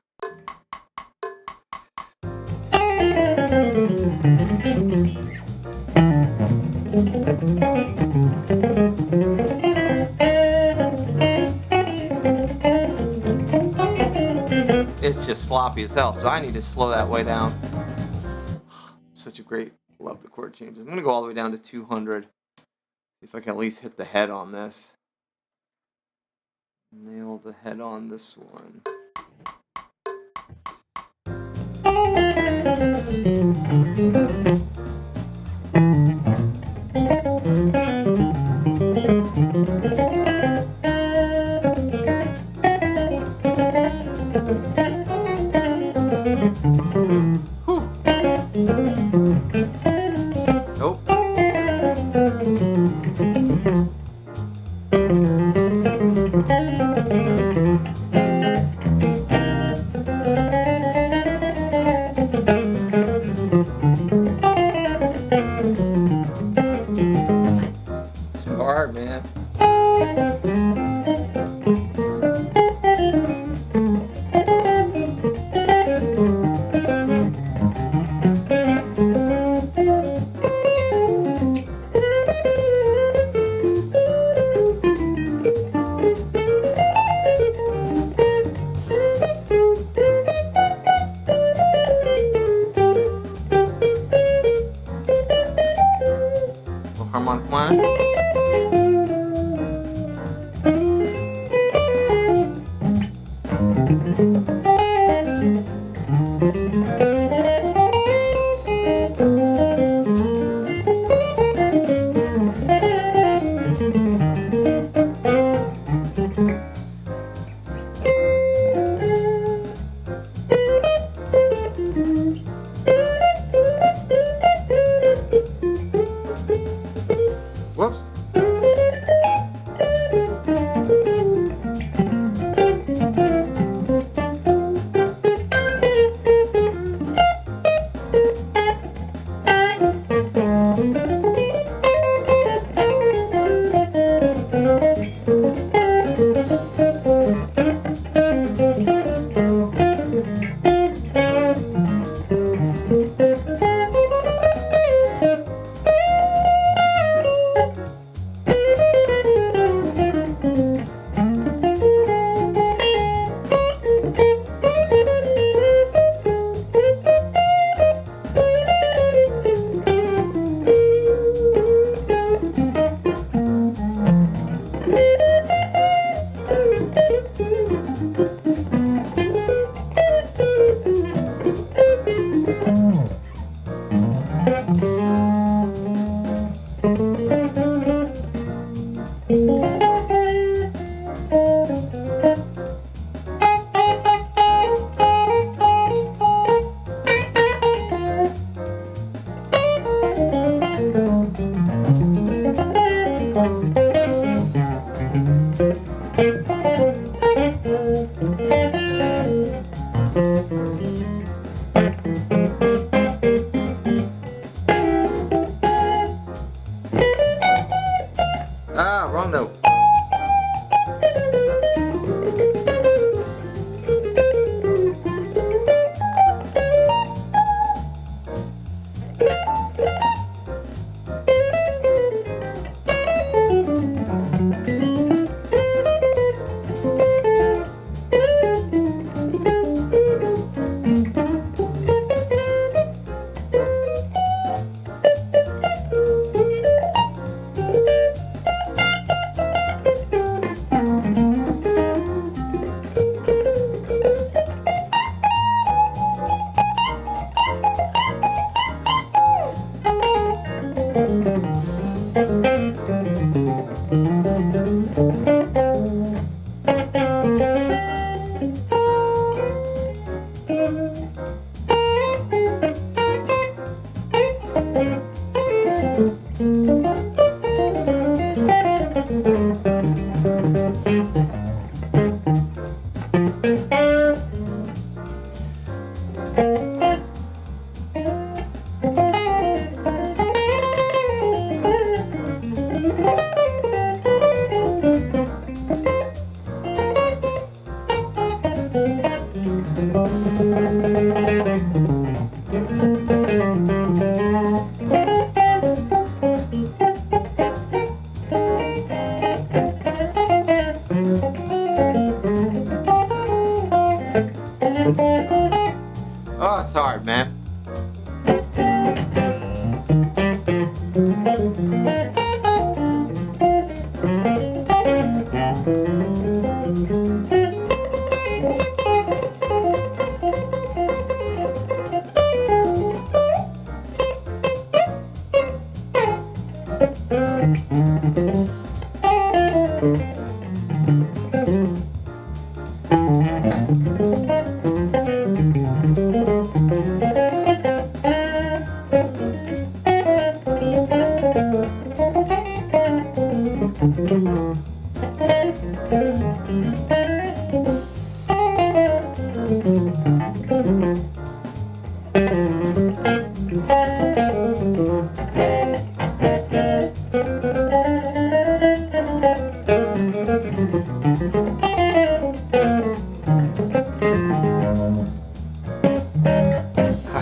It's just sloppy as hell, so I need to slow that way down. Such a great, love the chord changes. I'm going to go all the way down to 200. See if I can at least hit the head on this. Nail the head on this one. Nope. Too hard, man. Whoops. Ah, wrong note. Oh, it's hard, man.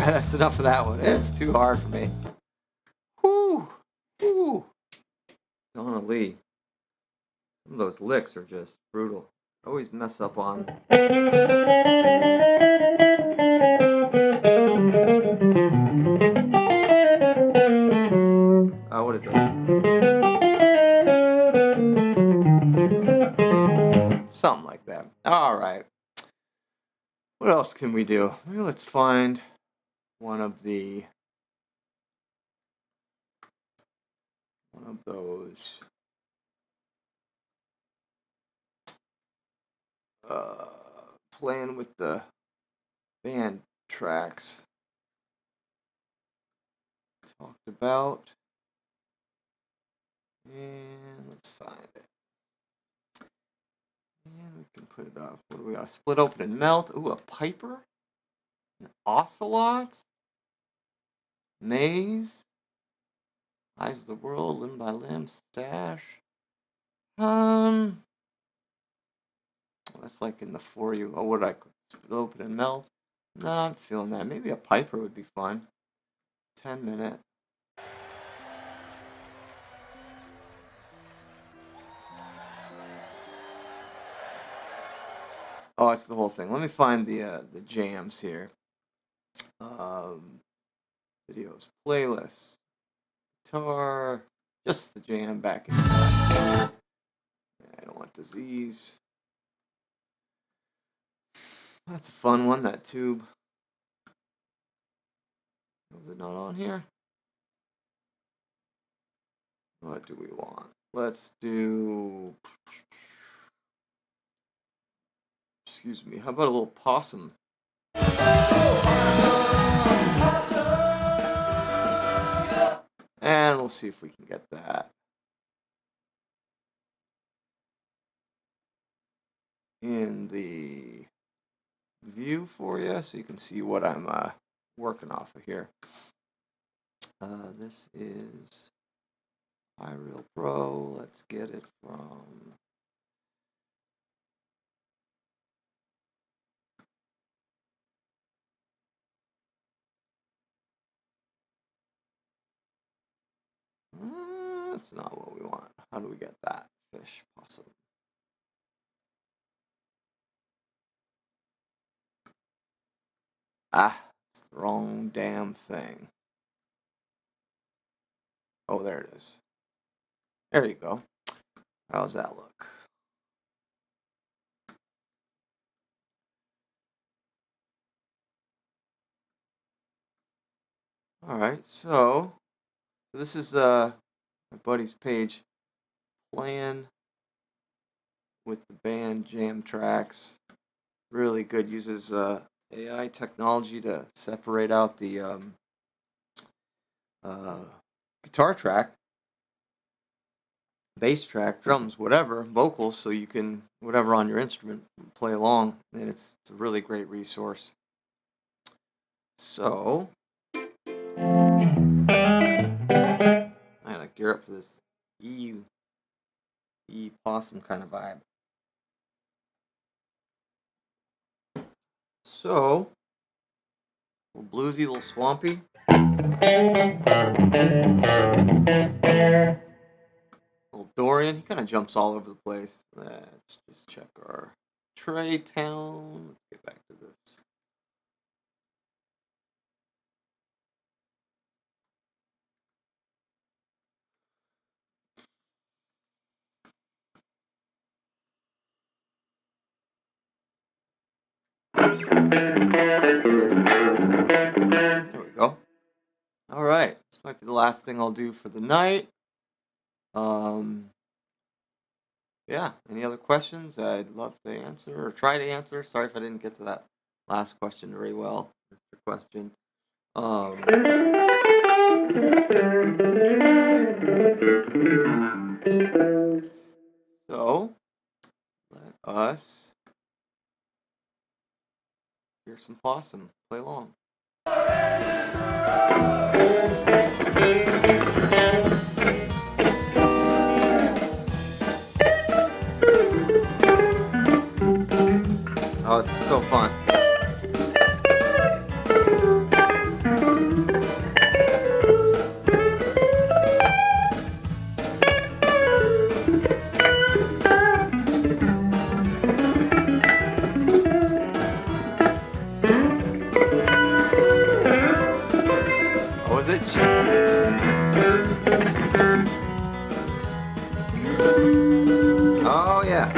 That's enough of that one. It's too hard for me. Whoo! Whoo! Donna Lee. Some of those licks are just brutal. I always mess up on. What is that? Something like that. All right. What else? else can we do? Maybe let's find one of those playing with the band tracks talked about, and let's find it. And we can put it up. What do we got? Split open and melt. Ooh, a piper, an ocelot, maze, eyes of the world, limb by limb, stash. That's like in the for you. Oh, what did I split open and melt? No, I'm feeling that. Maybe a piper would be fun. 10-minute. Oh, it's the whole thing. Let me find the jams here. Videos, playlist, guitar, just the jam back in. I don't want disease. That's a fun one, that tube. Was it not on here? What do we want? Let's do... Excuse me, how about a little possum? And we'll see if we can get that in the view for you so you can see what I'm working off of here. This is iReal Pro. Let's get it from... That's not what we want. How do we get that? Phish, possum. It's the wrong damn thing. Oh, there it is. There you go. How's that look? All right, so this is my buddy's page playing with the band jam tracks. Really good. Uses AI technology to separate out the guitar track, bass track, drums, whatever, vocals, so you can, whatever on your instrument, play along, and it's a really great resource. So, I'm gonna gear up for this E possum kind of vibe. So, a little bluesy, a little swampy. Little Dorian, he kind of jumps all over the place. Let's just check our tray town. Let's get back to this. There we go. All right, this might be the last thing I'll do for the night. Yeah, any other questions I'd love to answer or try to answer? Sorry if I didn't get to that last question very well. Mr. Question. So, let us hear some possum. Play along. Oh, this is so fun. What was it? Oh, yeah.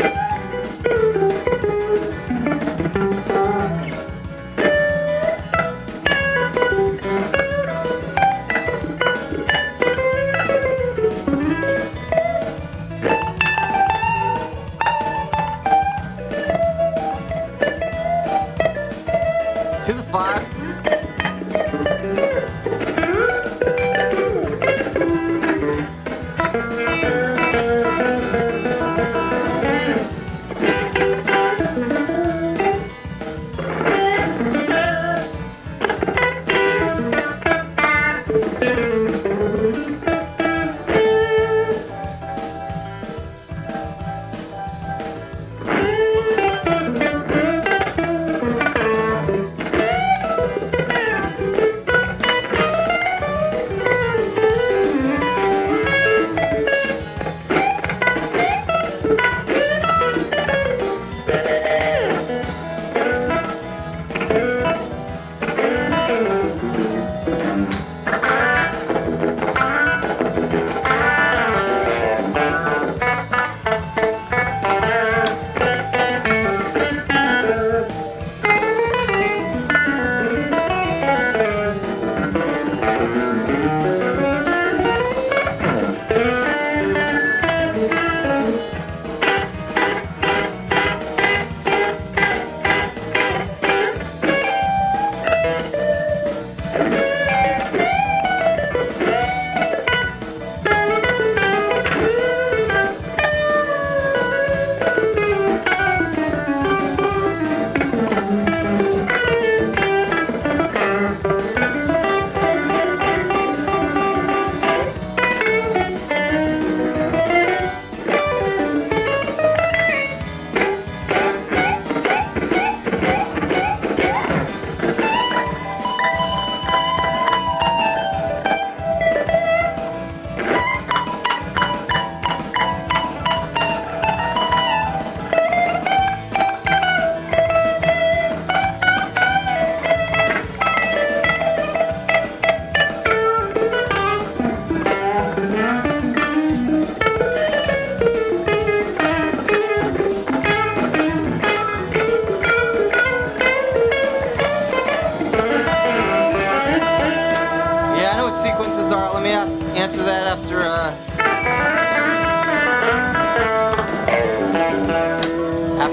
chord sequences are. Let me answer that after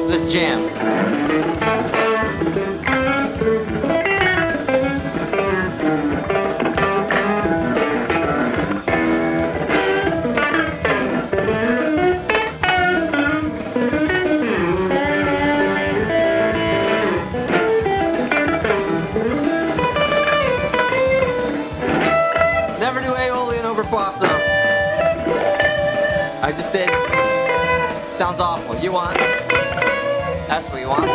this jam. Never do Aeolian over Bosso. I just did. Sounds awful. You want? That's what you want.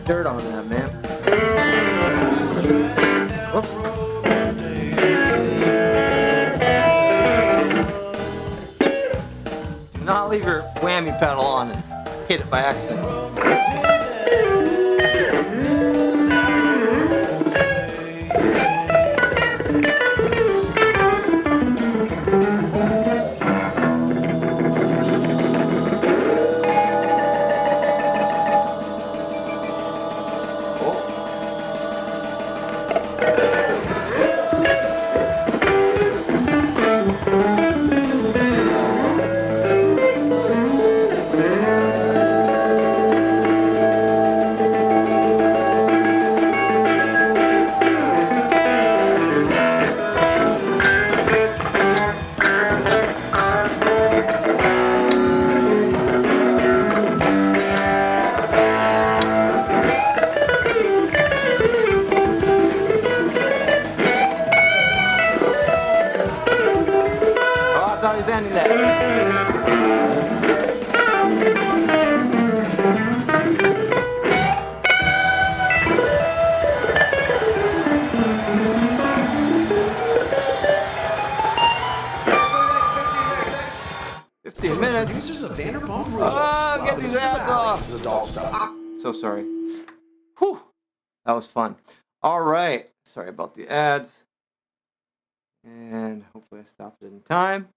Dirt on that, man. Whoops. Do not leave your whammy pedal on and hit it by accident. Ending that. Oh, get these ads off. So sorry. Whew. That was fun. All right. Sorry about the ads. And hopefully I stopped it in time.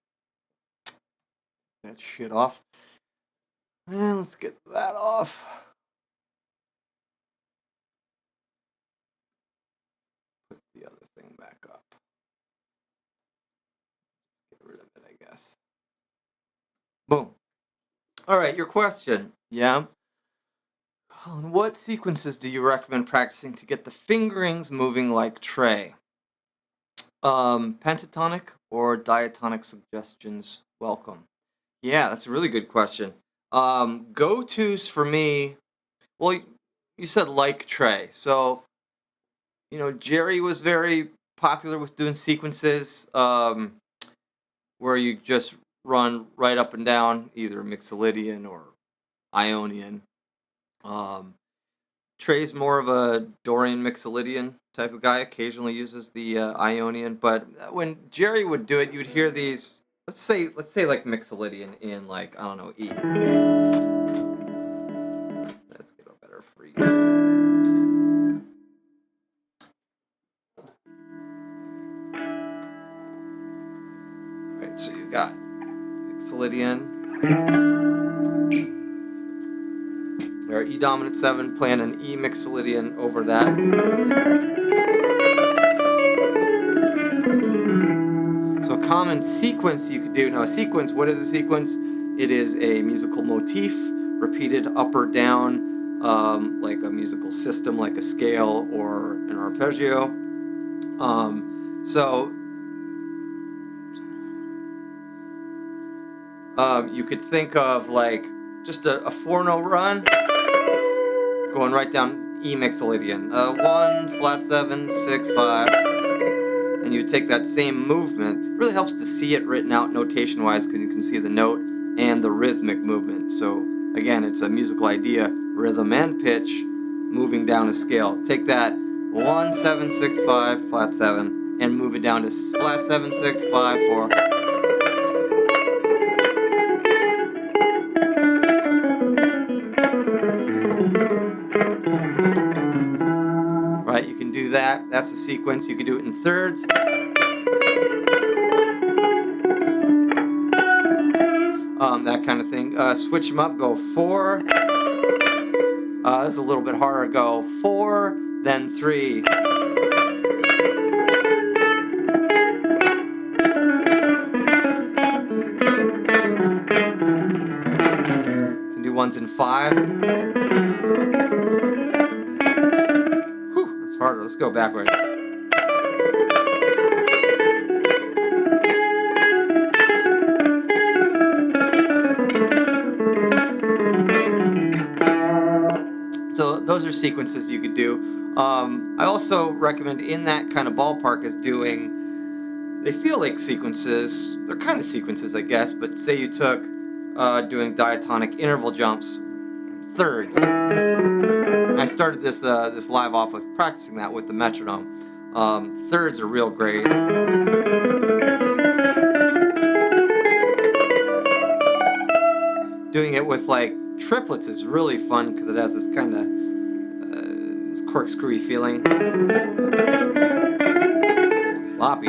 That shit off. And let's get that off. up. Get rid of it, I guess. Boom. All right, your question. Yeah. Colin, what sequences do you recommend practicing to get the fingerings moving like Trey? Pentatonic or diatonic suggestions? Welcome. Yeah, that's a really good question. Go-tos for me. Well, you said like Trey, so Jerry was very popular with doing sequences where you just run right up and down, either Mixolydian or Ionian. Trey's more of a Dorian Mixolydian type of guy. Occasionally uses the Ionian, but when Jerry would do it, you'd hear these. Let's say like Mixolydian in like I don't know E. Let's get a better freeze. Right, so you got Mixolydian. Or E dominant 7 playing an E Mixolydian over that. So a common sequence you could do. Now a sequence, what is a sequence? It is a musical motif repeated up or down, like a musical system, like a scale or an arpeggio. You could think of like just a 4-note run going right down E Mixolydian. 1, flat 7, 6, 5. And you take that same movement. It really helps to see it written out notation-wise because you can see the note and the rhythmic movement. So again, it's a musical idea, rhythm and pitch, moving down a scale. Take that 1, 7, 6, 5, flat 7, and move it down to flat 7, 6, 5, 4. Right, you can do that. That's the sequence. You can do it in thirds. That kind of thing. Switch them up. Go 4. This is a little bit harder. Go 4, then 3. Can do ones in 5. Whew, that's harder. Let's go backwards. So those are sequences you could do. I also recommend in that kind of ballpark is doing, they feel like sequences, they're kind of sequences I guess, but say you took doing diatonic interval jumps, thirds. I started this live off with practicing that with the metronome. Thirds are real great. Doing it with like triplets is really fun because it has this kind of corkscrewy feeling. Sloppy.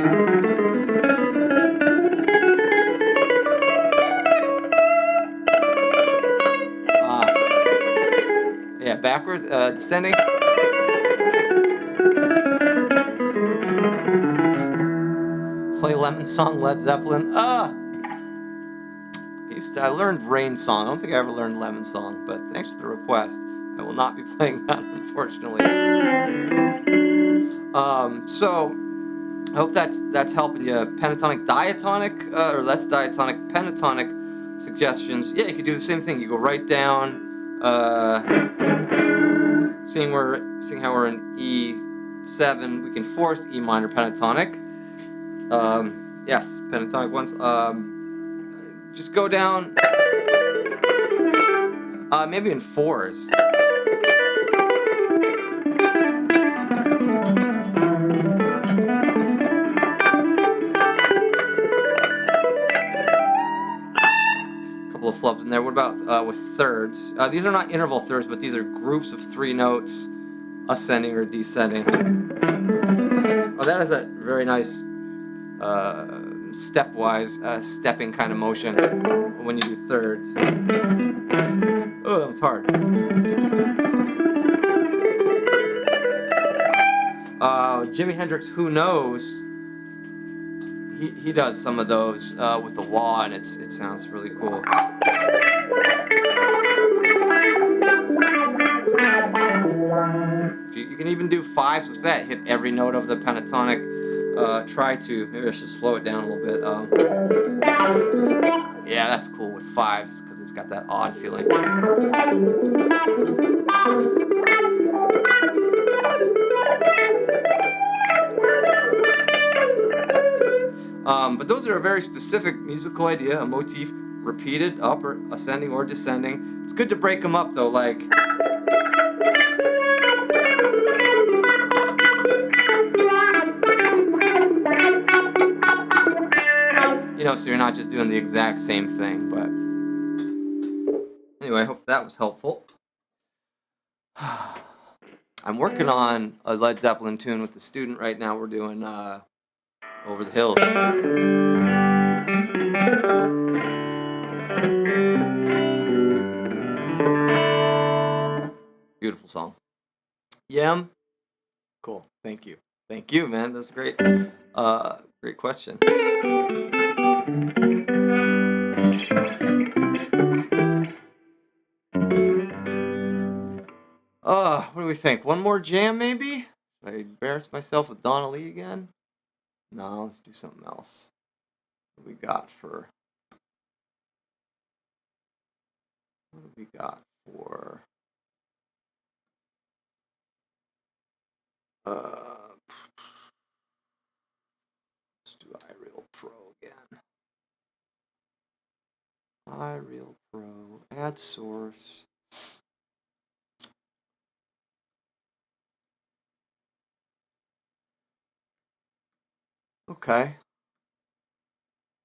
Yeah, backwards, descending. Play Lemon Song, Led Zeppelin. I learned Rain Song. I don't think I ever learned Lemon Song, but thanks for the request. I will not be playing that, unfortunately. So I hope that's helping you. Pentatonic, diatonic, or that's diatonic, pentatonic suggestions. Yeah, you could do the same thing. You go right down, seeing how we're in E7, we can force E minor pentatonic. Yes, pentatonic ones. Just go down, maybe in 4s. Couple of flubs in there. What about with thirds? These are not interval thirds, but these are groups of 3 notes, ascending or descending. Oh, that is a very nice stepwise stepping kind of motion when you do thirds. Oh, that was hard. Jimi Hendrix, Who Knows? He does some of those with the wah, and it sounds really cool. You can even do fives with that. Hit every note of the pentatonic. Try to. Maybe I should slow it down a little bit. Yeah, that's cool with fives because it's got that odd feeling. But those are a very specific musical idea, a motif repeated, up or ascending or descending. It's good to break them up though, like. So you're not just doing the exact same thing, but anyway, I hope that was helpful. I'm working on a Led Zeppelin tune with the student right now. We're doing Over the Hills. Beautiful song. Yem? Cool. Thank you. Thank you, man. That's great. Great question. What do we think? One more jam, maybe? Should I embarrass myself with Donna Lee again? No, let's do something else. What do we got for... Let's do iReal Pro again. iReal Pro, add source. Okay.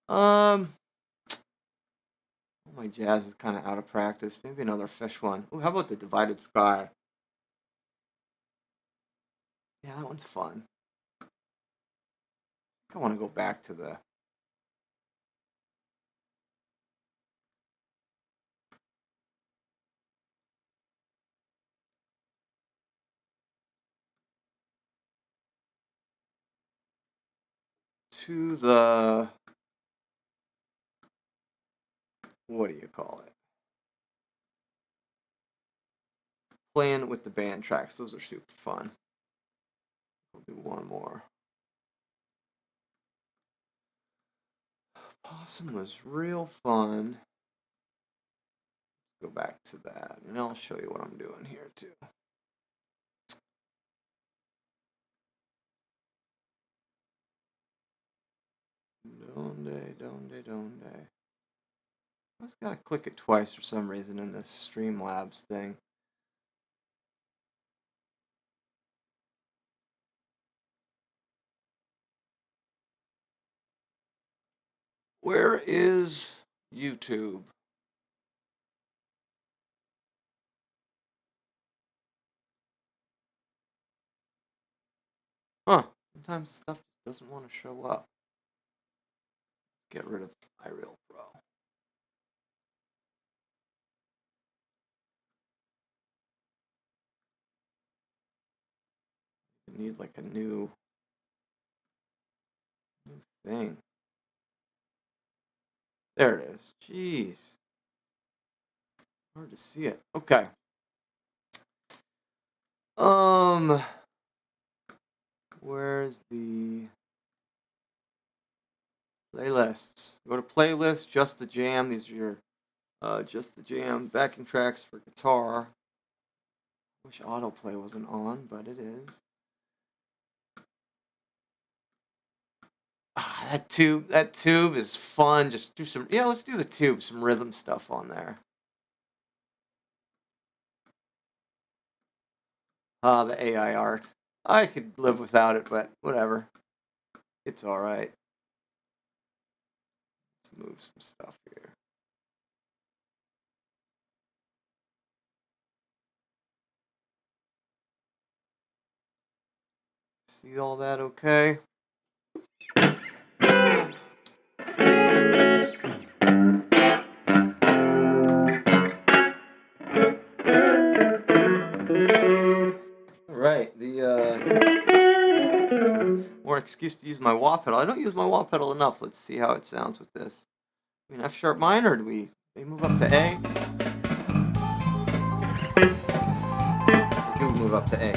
My jazz is kind of out of practice. Maybe another Phish one. Ooh, how about the Divided Sky? Yeah, that one's fun. I want to go back to the... what do you call it? Playing with the band tracks. Those are super fun. We'll do one more. Possum was real fun. Go back to that, and I'll show you what I'm doing here too. Donde. I just gotta click it twice for some reason in this Streamlabs thing. Where is YouTube? Huh. Sometimes stuff doesn't want to show up. Get rid of iReal Pro. I need like a new thing. There it is. Jeez. Hard to see it. Okay. Where's the playlists? Go to playlists, Just the Jam. These are your Just the Jam backing tracks for guitar. Wish autoplay wasn't on, but it is. That tube is fun. Just do some, let's do the tube, some rhythm stuff on there. The AI art. I could live without it, but whatever. It's alright. Let's move some stuff here. See all that okay? Alright, more excuse to use my wah pedal. I don't use my wah pedal enough. Let's see how it sounds with this. I mean, F sharp minor, do we move up to A? We do move up to A.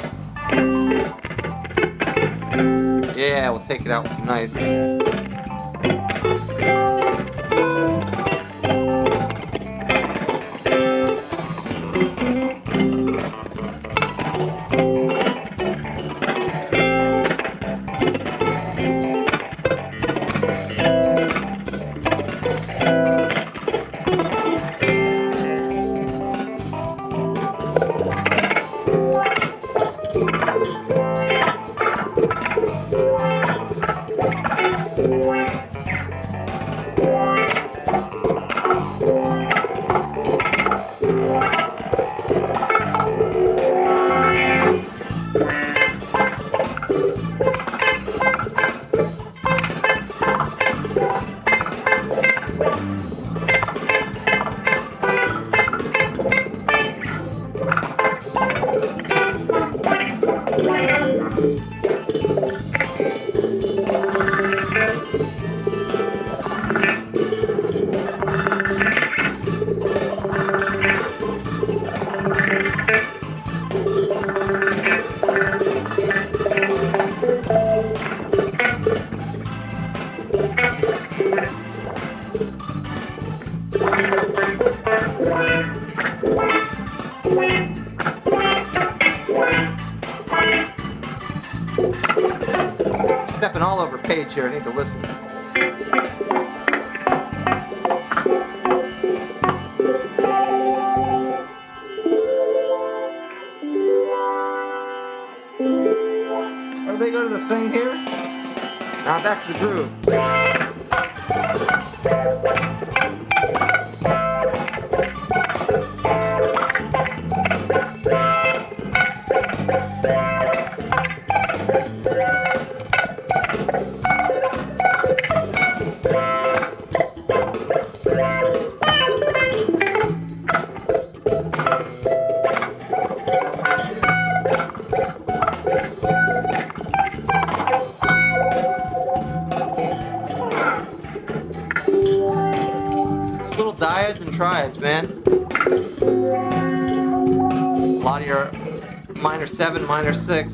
Yeah, we'll take it out with some nice. Stepping all over page here, I need to listen. Or do they go to the thing here? Now back to the groove. Little diodes and triads, man. A lot of your minor 7, minor 6.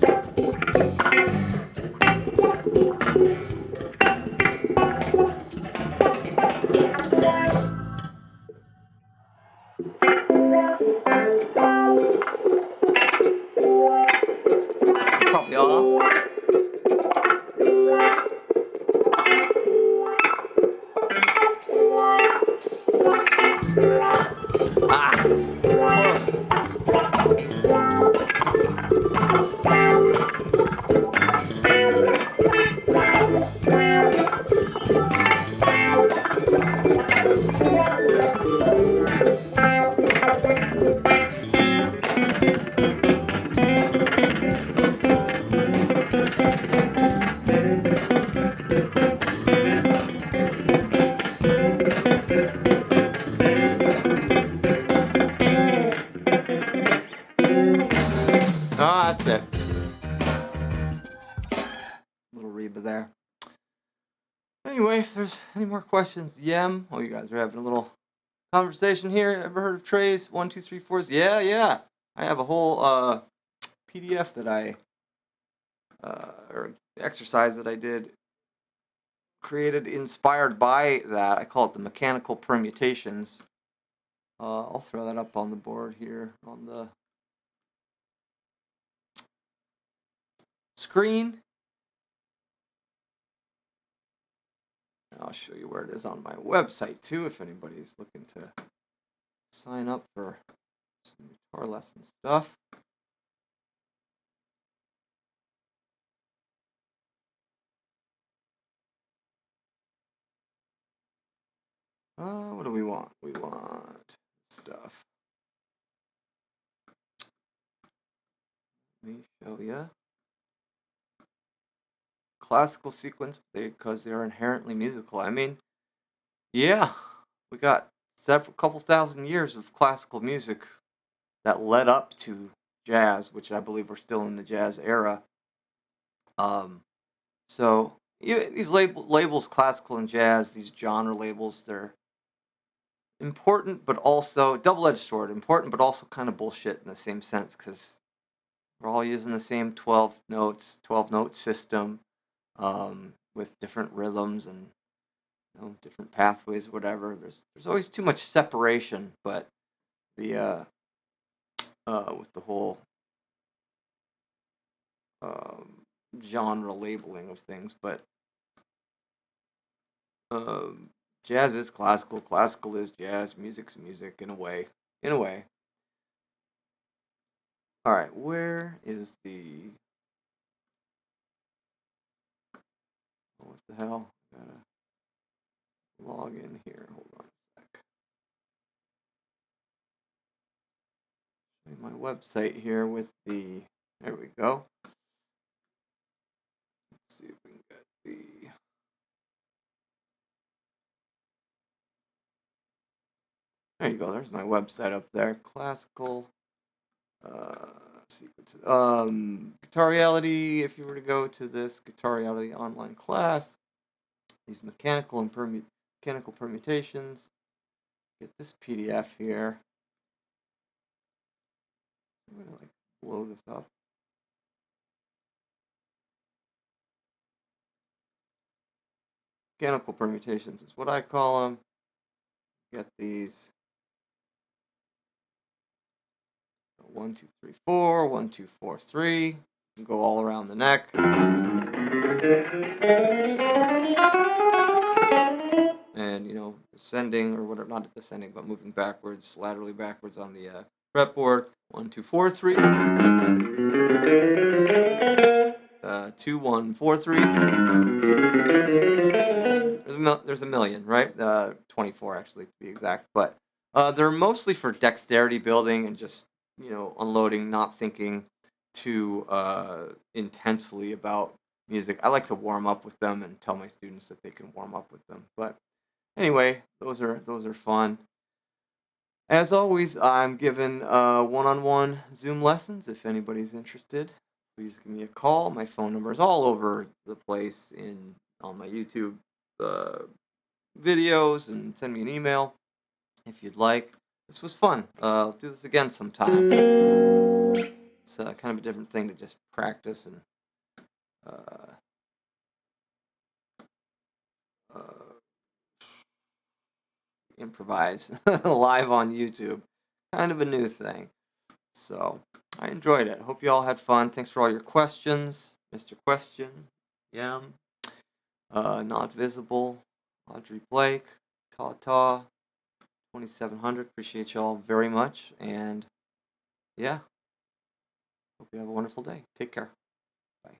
Probably off. Close. Oh, that's it. Little Reba there. Anyway, if there's any more questions, Yem. Oh, you guys are having a little conversation here. Ever heard of trays? 1, 2, 3, 4s? Yeah. I have a whole PDF that or exercise that I did, created inspired by that. I call it the mechanical permutations. I'll throw that up on the board here on the screen. I'll show you where it is on my website too, if anybody's looking to sign up for some guitar lesson stuff. What do we want? We want stuff. Let me show you. Classical sequence because they're inherently musical. I mean, yeah, we got couple thousand years of classical music that led up to jazz, which I believe we're still in the jazz era. So these labels, classical and jazz, these genre labels, they're important, but also double-edged sword. Important, but also kind of bullshit in the same sense, because we're all using the same 12 notes, 12-note system, with different rhythms and different pathways, whatever. There's always too much separation, but the with the whole um, genre labeling of things, but um, jazz is classical, classical is jazz, music's music in a way. In a way. All right, where is the? What the hell? Gotta log in here. Hold on a sec. My website here with the. There we go. Let's see if we can get the. There you go. There's my website up there. Classical sequences. Guitar Reality. If you were to go to this Guitar Reality online class, these mechanical permutations. Get this PDF here. I'm gonna blow this up. Mechanical permutations is what I call them. Get these 1, 2, 3, 4, 1, 2, 4, 3. And go all around the neck. And descending or whatever, not descending, but moving backwards, laterally backwards on the fretboard. 1, 2, 4, 3. 2, 1, 4, 3. There's a million, right? 24 actually to be exact, but they're mostly for dexterity building and just unloading, not thinking too intensely about music. I like to warm up with them and tell my students that they can warm up with them. But anyway, those are fun. As always, I'm giving one-on-one Zoom lessons. If anybody's interested, please give me a call. My phone number is all over the place on my YouTube videos, and send me an email if you'd like. This was fun. I'll do this again sometime. It's kind of a different thing to just practice and uh, uh, improvise live on YouTube. Kind of a new thing. So I enjoyed it. Hope you all had fun. Thanks for all your questions. Mr. Question, Yam, Not Visible, Audrey Blake, Ta 2700. Appreciate you all very much. And yeah, hope you have a wonderful day. Take care.